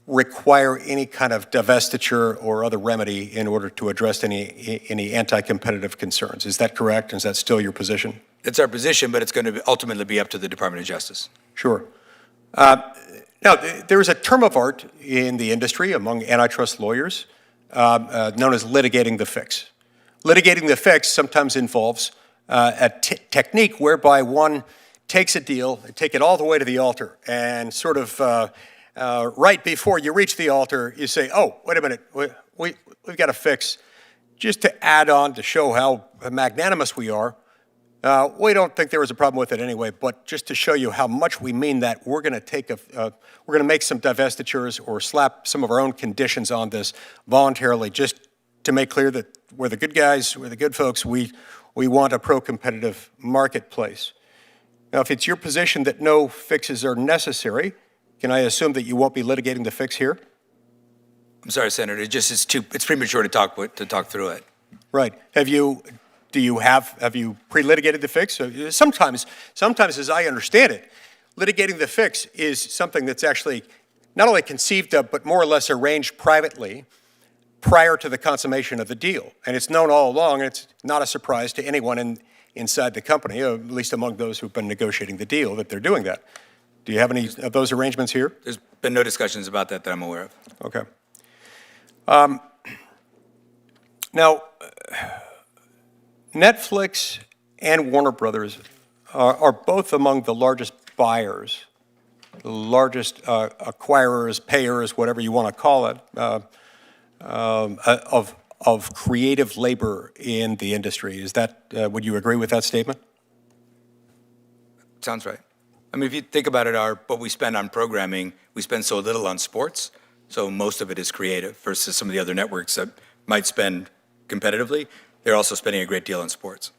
require any kind of divestiture or other remedy in order to address any anti-competitive concerns. Is that correct? Is that still your position? It's our position, but it's going to ultimately be up to the Department of Justice. Sure. Now, there is a term of art in the industry among antitrust lawyers known as litigating the fix. Litigating the fix sometimes involves a technique whereby one takes a deal, they take it all the way to the altar, and sort of right before you reach the altar, you say, oh, wait a minute, we've got to fix, just to add on to show how magnanimous we are. We don't think there was a problem with it anyway, but just to show you how much we mean that, we're going to make some divestitures or slap some of our own conditions on this voluntarily, just to make clear that we're the good guys, we're the good folks. We want a pro-competitive marketplace. Now, if it's your position that no fixes are necessary, can I assume that you won't be litigating the fix here? I'm sorry, Senator, it's premature to talk through it. Right. Have you pre-litigated the fix? Sometimes, as I understand it, litigating the fix is something that's actually not only conceived of, but more or less arranged privately prior to the consummation of the deal. And it's known all along, and it's not a surprise to anyone inside the company, at least among those who've been negotiating the deal, that they're doing that. Do you have any of those arrangements here? There's been no discussions about that I'm aware of. Okay. Now, Netflix and Warner Brothers are both among the largest buyers, the largest acquirers, payers, whatever you want to call it, of creative labor in the industry. Is that, would you agree with that statement? Sounds right. I mean, if you think about it, what we spend on programming, we spend so little on sports, so most of it is creative versus some of the other networks that might spend competitively. They're also spending a great deal on sports.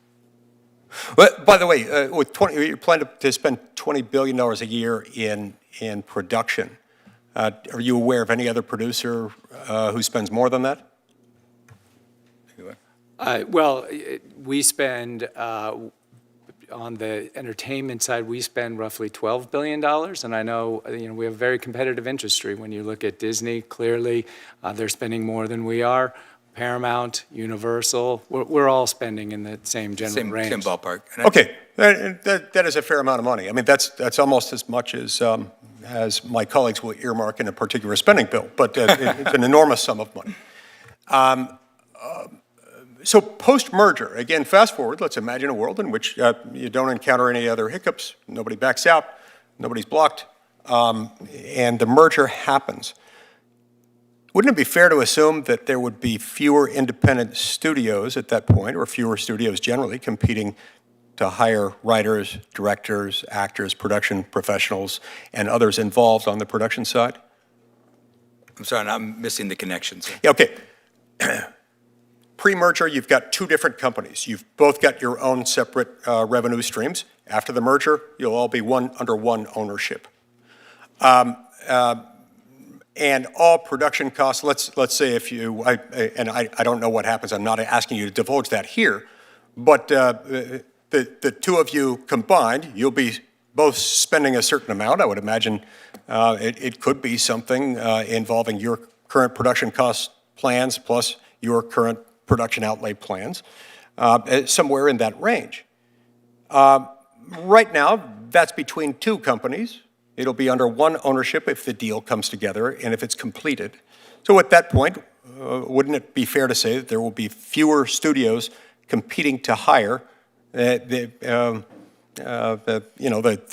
Well, by the way, you plan to spend $20 billion a year in production. Are you aware of any other producer who spends more than that? Well, we spend, on the entertainment side, we spend roughly $12 billion, and I know, we have a very competitive industry. When you look at Disney, clearly, they're spending more than we are. Paramount, Universal, we're all spending in the same general range. Same ballpark. Okay, that is a fair amount of money. I mean, that's almost as much as my colleagues will earmark in a particular spending bill, but it's an enormous sum of money. So post-merger, again, fast forward, let's imagine a world in which you don't encounter any other hiccups, nobody backs out, nobody's blocked, and the merger happens. Wouldn't it be fair to assume that there would be fewer independent studios at that point, or fewer studios generally, competing to hire writers, directors, actors, production professionals, and others involved on the production side? I'm sorry, I'm missing the connection, sir. Yeah, okay. Pre-merger, you've got two different companies. You've both got your own separate revenue streams. After the merger, you'll all be under one ownership. And all production costs, let's say if you, I don't know what happens, I'm not asking you to divulge that here, but the two of you combined, you'll be both spending a certain amount. I would imagine it could be something involving your current production cost plans plus your current production outlay plans, somewhere in that range. Right now, that's between two companies. It'll be under one ownership if the deal comes together and if it's completed. So at that point, wouldn't it be fair to say that there will be fewer studios competing to hire the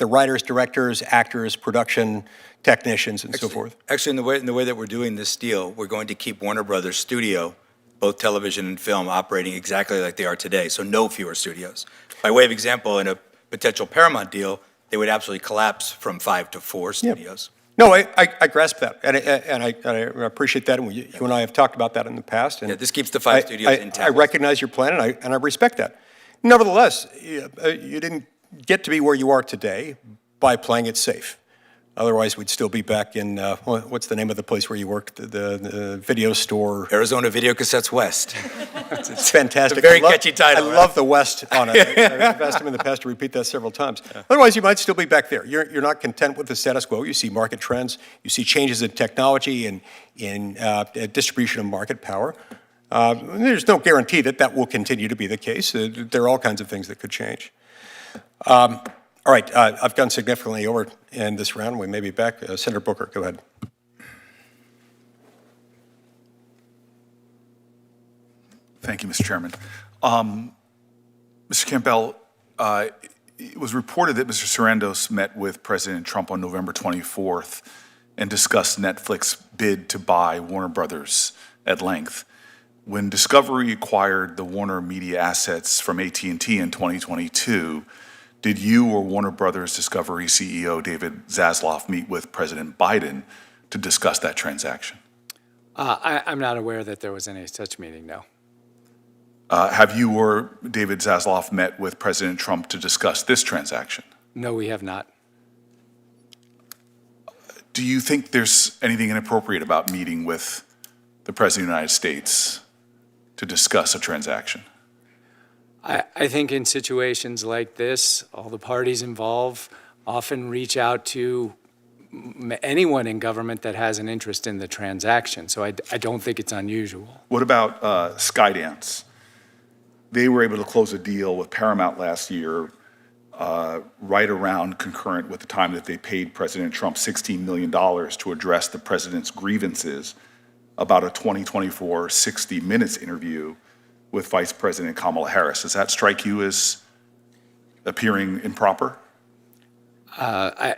writers, directors, actors, production technicians, and so forth? Actually, in the way that we're doing this deal, we're going to keep Warner Brothers Studio, both television and film, operating exactly like they are today, so no fewer studios. By way of example, in a potential Paramount deal, they would absolutely collapse from 5 to 4 studios. Yeah. No, I grasp that, and I appreciate that, and you and I have talked about that in the past. And yeah, this keeps the 5 studios intact. I recognize your plan, and I respect that. Nevertheless, you didn't get to be where you are today by playing it safe. Otherwise, we'd still be back in, what's the name of the place where you worked, the video store? Arizona Video Cassettes West. It's fantastic. It's a very catchy title. I love the West on it. I've asked him in the past to repeat that several times. Yeah. Otherwise, you might still be back there. You're not content with the status quo. You see market trends. You see changes in technology and in distribution of market power. There's no guarantee that will continue to be the case. There are all kinds of things that could change. All right, I've gone significantly over in this round. We may be back. Senator Booker, go ahead. Thank you, Mr. Chairman. Mr. Campbell, it was reported that Mr. Sarandos met with President Trump on November 24th and discussed Netflix's bid to buy Warner Brothers at length. When Discovery acquired the Warner Media assets from AT&T in 2022, did you or Warner Brothers Discovery CEO David Zaslav meet with President Biden to discuss that transaction? I'm not aware that there was any such meeting, no. Have you or David Zaslav met with President Trump to discuss this transaction? No, we have not. Do you think there's anything inappropriate about meeting with the President of the United States to discuss a transaction? I think in situations like this, all the parties involved often reach out to anyone in government that has an interest in the transaction. So I don't think it's unusual. What about Skydance? They were able to close a deal with Paramount last year, right around concurrent with the time that they paid President Trump $16 million to address the president's grievances about a 2024 60 Minutes interview with Vice President Kamala Harris. Does that strike you as appearing improper? Yeah,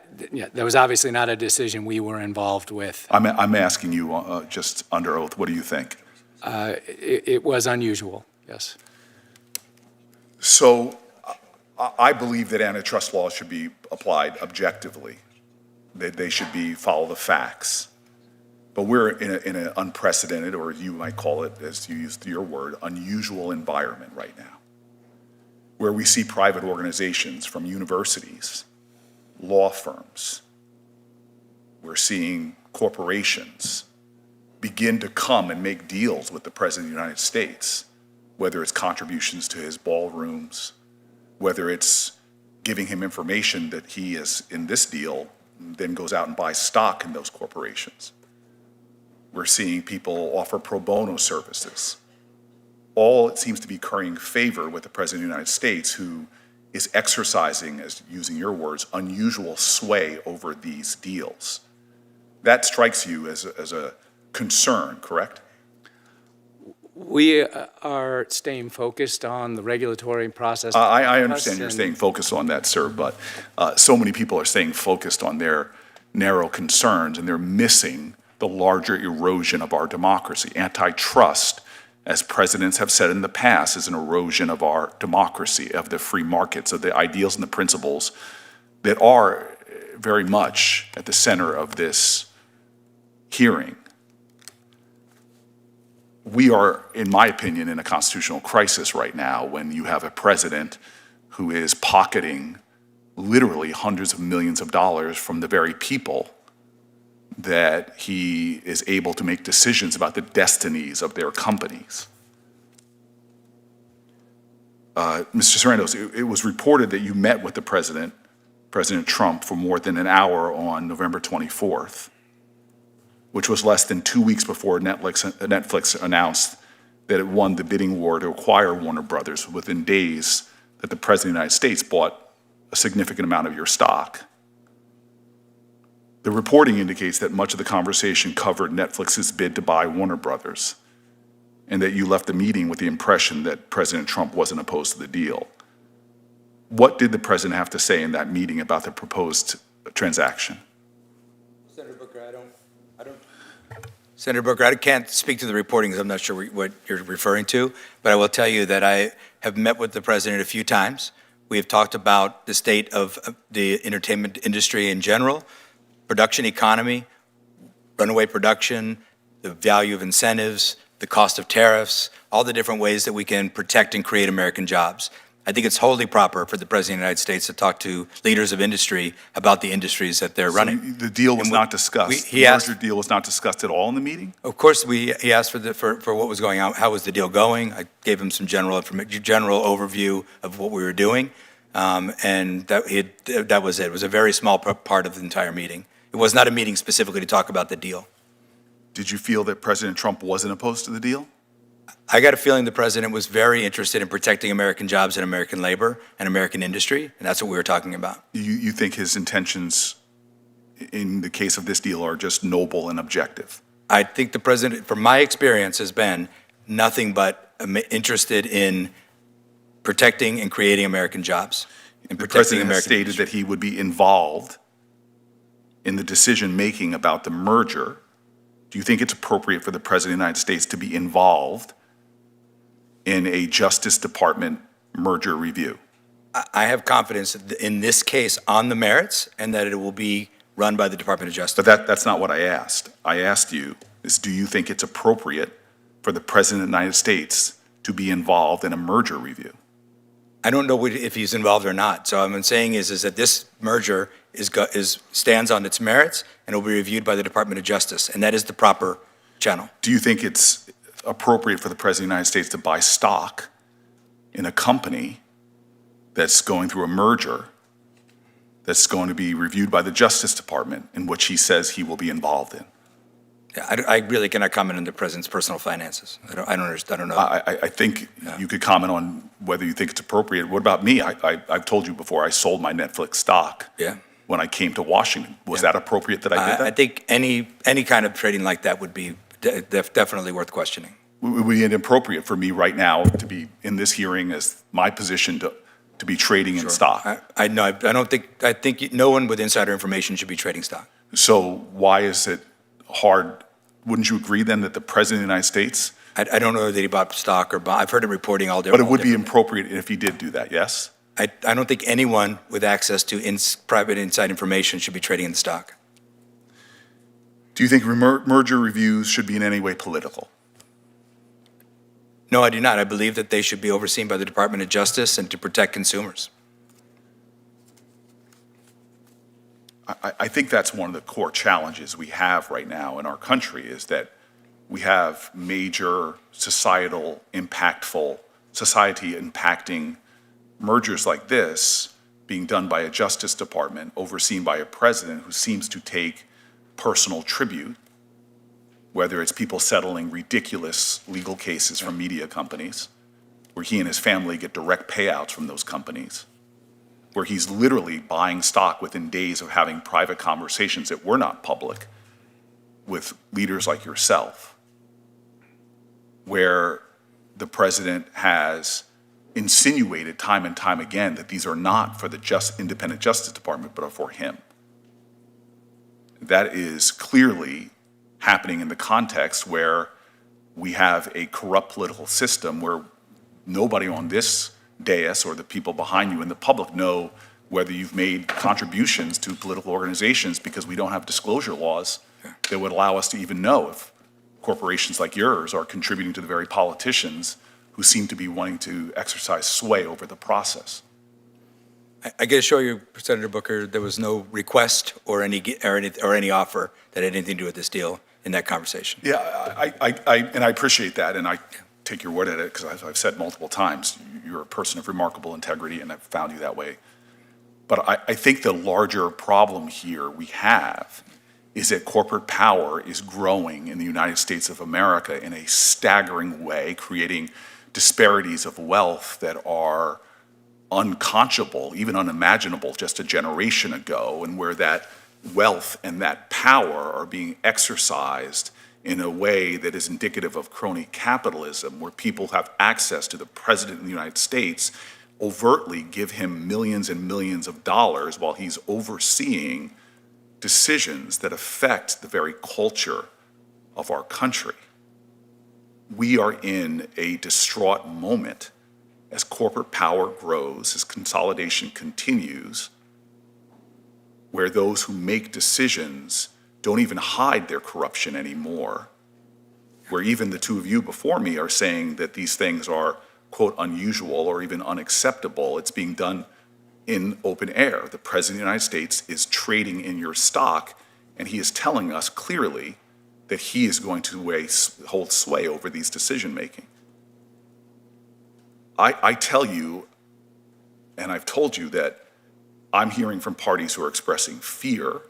that was obviously not a decision we were involved with. I'm asking you just under oath, what do you think? It was unusual, yes. So I believe that antitrust laws should be applied objectively. They should follow the facts. But we're in an unprecedented, or you might call it, as you used your word, unusual environment right now, where we see private organizations from universities, law firms, we're seeing corporations begin to come and make deals with the President of the United States, whether it's contributions to his ballrooms, whether it's giving him information that he is in this deal, then goes out and buys stock in those corporations. We're seeing people offer pro bono services. All it seems to be currying favor with the President of the United States, who is exercising, as using your words, unusual sway over these deals. That strikes you as a concern, correct? We are staying focused on the regulatory process. I understand you're staying focused on that, sir, but so many people are staying focused on their narrow concerns, and they're missing the larger erosion of our democracy. Antitrust, as presidents have said in the past, is an erosion of our democracy, of the free markets, of the ideals and the principles that are very much at the center of this hearing. We are, in my opinion, in a constitutional crisis right now when you have a president who is pocketing literally hundreds of millions of dollars from the very people that he is able to make decisions about the destinies of their companies. Mr. Sarandos, it was reported that you met with the President Trump, for more than an hour on November 24th, which was less than 2 weeks before Netflix announced that it won the bidding war to acquire Warner Brothers, within days that the President of the United States bought a significant amount of your stock. The reporting indicates that much of the conversation covered Netflix's bid to buy Warner Brothers, and that you left the meeting with the impression that President Trump wasn't opposed to the deal. What did the president have to say in that meeting about the proposed transaction? Senator Booker, I can't speak to the reporting because I'm not sure what you're referring to, but I will tell you that I have met with the president a few times. We have talked about the state of the entertainment industry in general, production economy, runaway production, the value of incentives, the cost of tariffs, all the different ways that we can protect and create American jobs. I think it's wholly proper for the President of the United States to talk to leaders of industry about the industries that they're running. The deal was not discussed. The merger deal was not discussed at all in the meeting? Of course, he asked for what was going on, how was the deal going. I gave him some general overview of what we were doing, and that was it. It was a very small part of the entire meeting. It was not a meeting specifically to talk about the deal. Did you feel that President Trump wasn't opposed to the deal? I got a feeling the president was very interested in protecting American jobs and American labor and American industry, and that's what we were talking about. You think his intentions in the case of this deal are just noble and objective? I think the president, from my experience, has been nothing but interested in protecting and creating American jobs. in The protecting president has American stated industry. that he would be involved in the decision-making about the merger. Do you think it's appropriate for the President of the United States to be involved in a Justice Department merger review? I have confidence in this case on the merits and that it will be run by the Department of Justice. But that's not what I asked. I asked you is, do you think it's appropriate for the President of the United States to be involved in a merger review? I don't know if he's involved or not. So what I'm saying is that this merger stands on its merits and will be reviewed by the Department of Justice, and that is the proper channel. Do you think it's appropriate for the President of the United States to buy stock in a company that's going through a merger that's going to be reviewed by the Justice Department, in which he says he will be involved in? Yeah, I really cannot comment on the president's personal finances. I don't know. I think you could comment on whether you think it's appropriate. What about me? I've told you before, I sold my Netflix stock Yeah. when I came to Washington. Was that appropriate that I did that? I think any kind of trading like that would be definitely worth questioning. Would be inappropriate for me right now to be in this hearing as my position to be trading in stock. I think no one with insider information should be trading stock. So why is it hard? Wouldn't you agree then that the President of the United States? I don't know that he bought stock or bond. I've heard him reporting all day. But it would be appropriate if he did do that, yes? I don't think anyone with access to private inside information should be trading in the stock. Do you think merger reviews should be in any way political? No, I do not. I believe that they should be overseen by the Department of Justice and to protect consumers. I think that's one of the core challenges we have right now in our country is that we have major society impacting mergers like this being done by a Justice Department, overseen by a president who seems to take personal tribute, whether it's people settling ridiculous legal cases from media companies, where he and his family get direct payouts from those companies, where he's literally buying stock within days of having private conversations that were not public with leaders like yourself, where the president has insinuated time and time again that these are not for the independent Justice Department, but are for him. That is clearly happening in the context where we have a corrupt political system where nobody on this dais or the people behind you in the public know whether you've made contributions to political organizations because we don't have disclosure laws that would allow us to even know if corporations like yours are contributing to the very politicians who seem to be wanting to exercise sway over the process. I got to show you, Senator Booker, there was no request or any offer that had anything to do with this deal in that conversation. Yeah, I appreciate that, and I take your word at it because as I've said multiple times, you're a person of remarkable integrity, and I've found you that way. But I think the larger problem here we have is that corporate power is growing in the United States of America in a staggering way, creating disparities of wealth that are unconscionable, even unimaginable just a generation ago, and where that wealth and that power are being exercised in a way that is indicative of crony capitalism, where people have access to the President of the United States, overtly give him millions and millions of dollars while he's overseeing decisions that affect the very culture of our country. We are in a distraught moment as corporate power grows, as consolidation continues, where those who make decisions don't even hide their corruption anymore, where even the two of you before me are saying that these things are, quote, unusual or even unacceptable. It's being done in open air. The President of the United States is trading in your stock, and he is telling us clearly that he is going to hold sway over these decision-making. I tell you, and I've told you, that I'm hearing from parties who are expressing fear,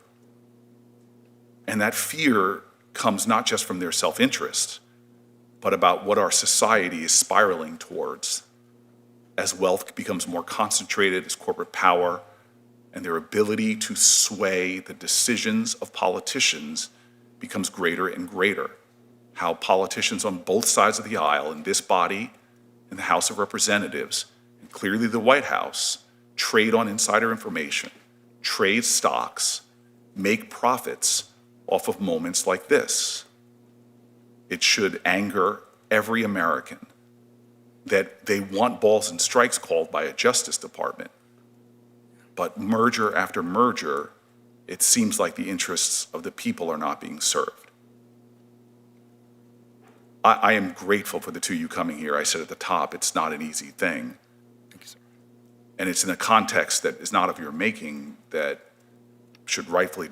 and that fear comes not just from their self-interest, but about what our society is spiraling towards as wealth becomes more concentrated, as corporate power and their ability to sway the decisions of politicians becomes greater and greater. How politicians on both sides of the aisle in this body, in the House of Representatives, and clearly the White House, trade on insider information, trade stocks, make profits off of moments like this. It should anger every American that they want balls and strikes called by a Justice Department. But merger after merger, it seems like the interests of the people are not being served. I am grateful for the two of you coming here. I said at the top, it's not an easy thing. Thank you, sir. And it's in a context that is not of your making that should rightfully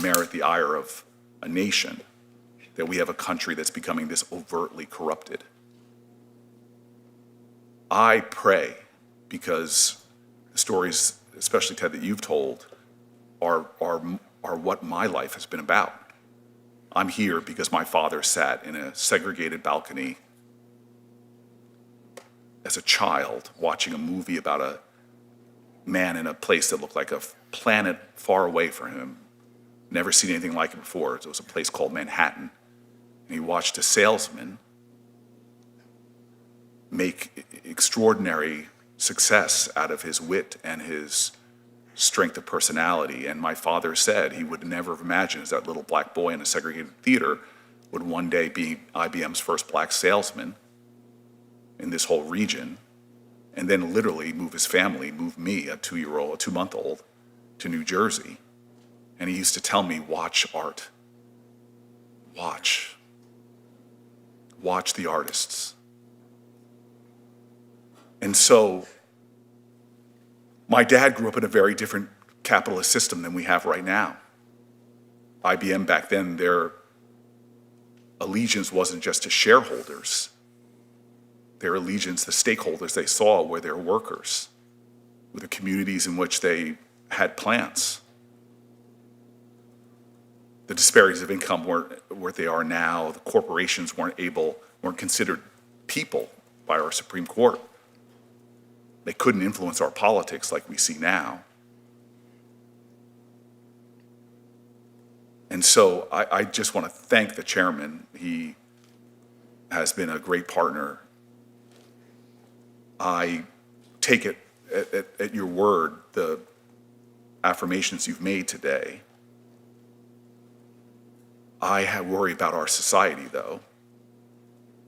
merit the ire of a nation, that we have a country that's becoming this overtly corrupted. I pray, because the stories, especially Ted, that you've told, are what my life has been about. I'm here because my father sat in a segregated balcony as a child watching a movie about a man in a place that looked like a planet far away from him. Never seen anything like it before. It was a place called Manhattan. And he watched a salesman make extraordinary success out of his wit and his strength of personality. And my father said he would never have imagined as that little black boy in a segregated theater would one day be IBM's first black salesman in this whole region, and then literally move his family, move me, a 2-month-old, to New Jersey. And he used to tell me, watch art. Watch the artists. And so my dad grew up in a very different capitalist system than we have right now. IBM back then, their allegiance wasn't just to shareholders. Their allegiance, the stakeholders they saw were their workers, were the communities in which they had plants. The disparities of income weren't what they are now. The corporations weren't considered people by our Supreme Court. They couldn't influence our politics like we see now. And so I just want to thank the chairman. He has been a great partner. I take it at your word, the affirmations you've made today. I worry about our society, though,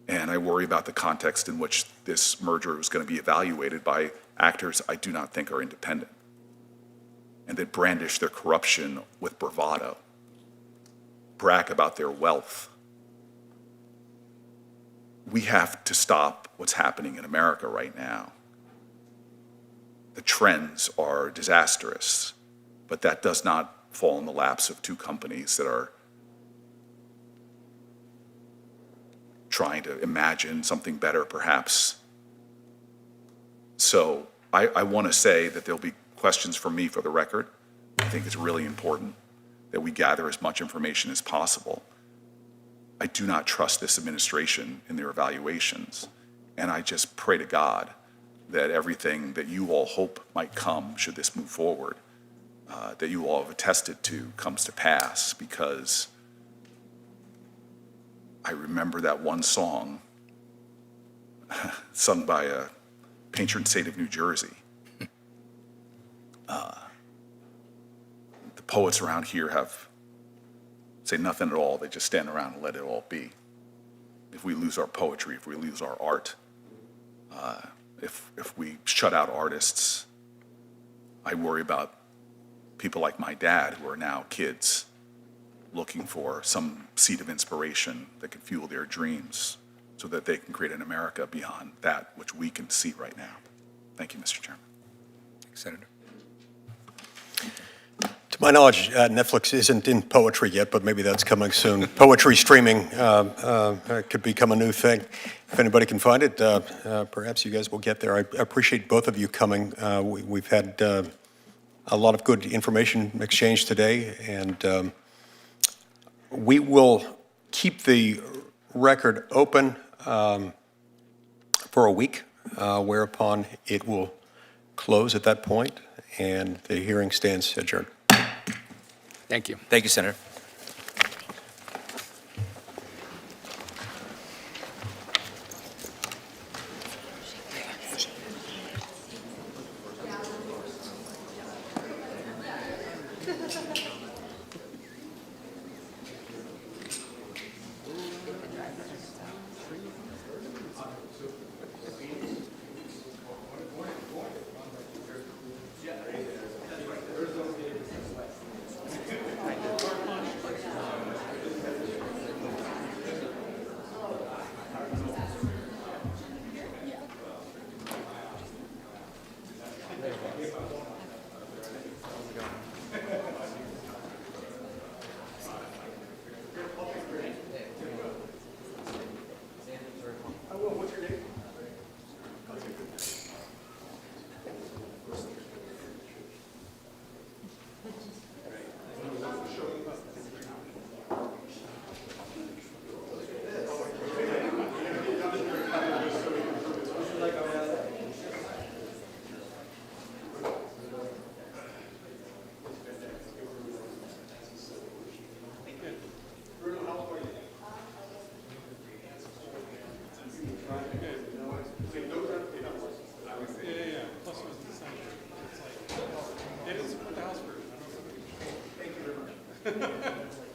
and I worry about the context in which this merger is going to be evaluated by actors I do not think are independent and that brandish their corruption with bravado, brag about their wealth. We have to stop what's happening in America right now. The trends are disastrous, but that does not fall in the laps of two companies that are trying to imagine something better, perhaps. So I want to say that there'll be questions from me for the record. I think it's really important that we gather as much information as possible. I do not trust this administration in their evaluations, and I just pray to God that everything that you all hope might come, should this move forward, that you all have attested to, comes to pass, because I remember that one song sung by a patron saint of New Jersey. The poets around here say nothing at all. They just stand around and let it all be. If we lose our poetry, if we lose our art, if we shut out artists, I worry about people like my dad who are now kids looking for some seed of inspiration that can fuel their dreams so that they can create an America beyond that which we can see right now. Thank you, Mr. Chairman. Thanks, Senator. To my knowledge, Netflix isn't in poetry yet, but maybe that's coming soon. Poetry streaming could become a new thing. If anybody can find it, perhaps you guys will get there. I appreciate both of you coming. We've had a lot of good information exchanged today, and we will keep the record open for a week, whereupon it will close at that point, and the hearing stands adjourned. Thank you. Thank you, Senator. Thank you very much.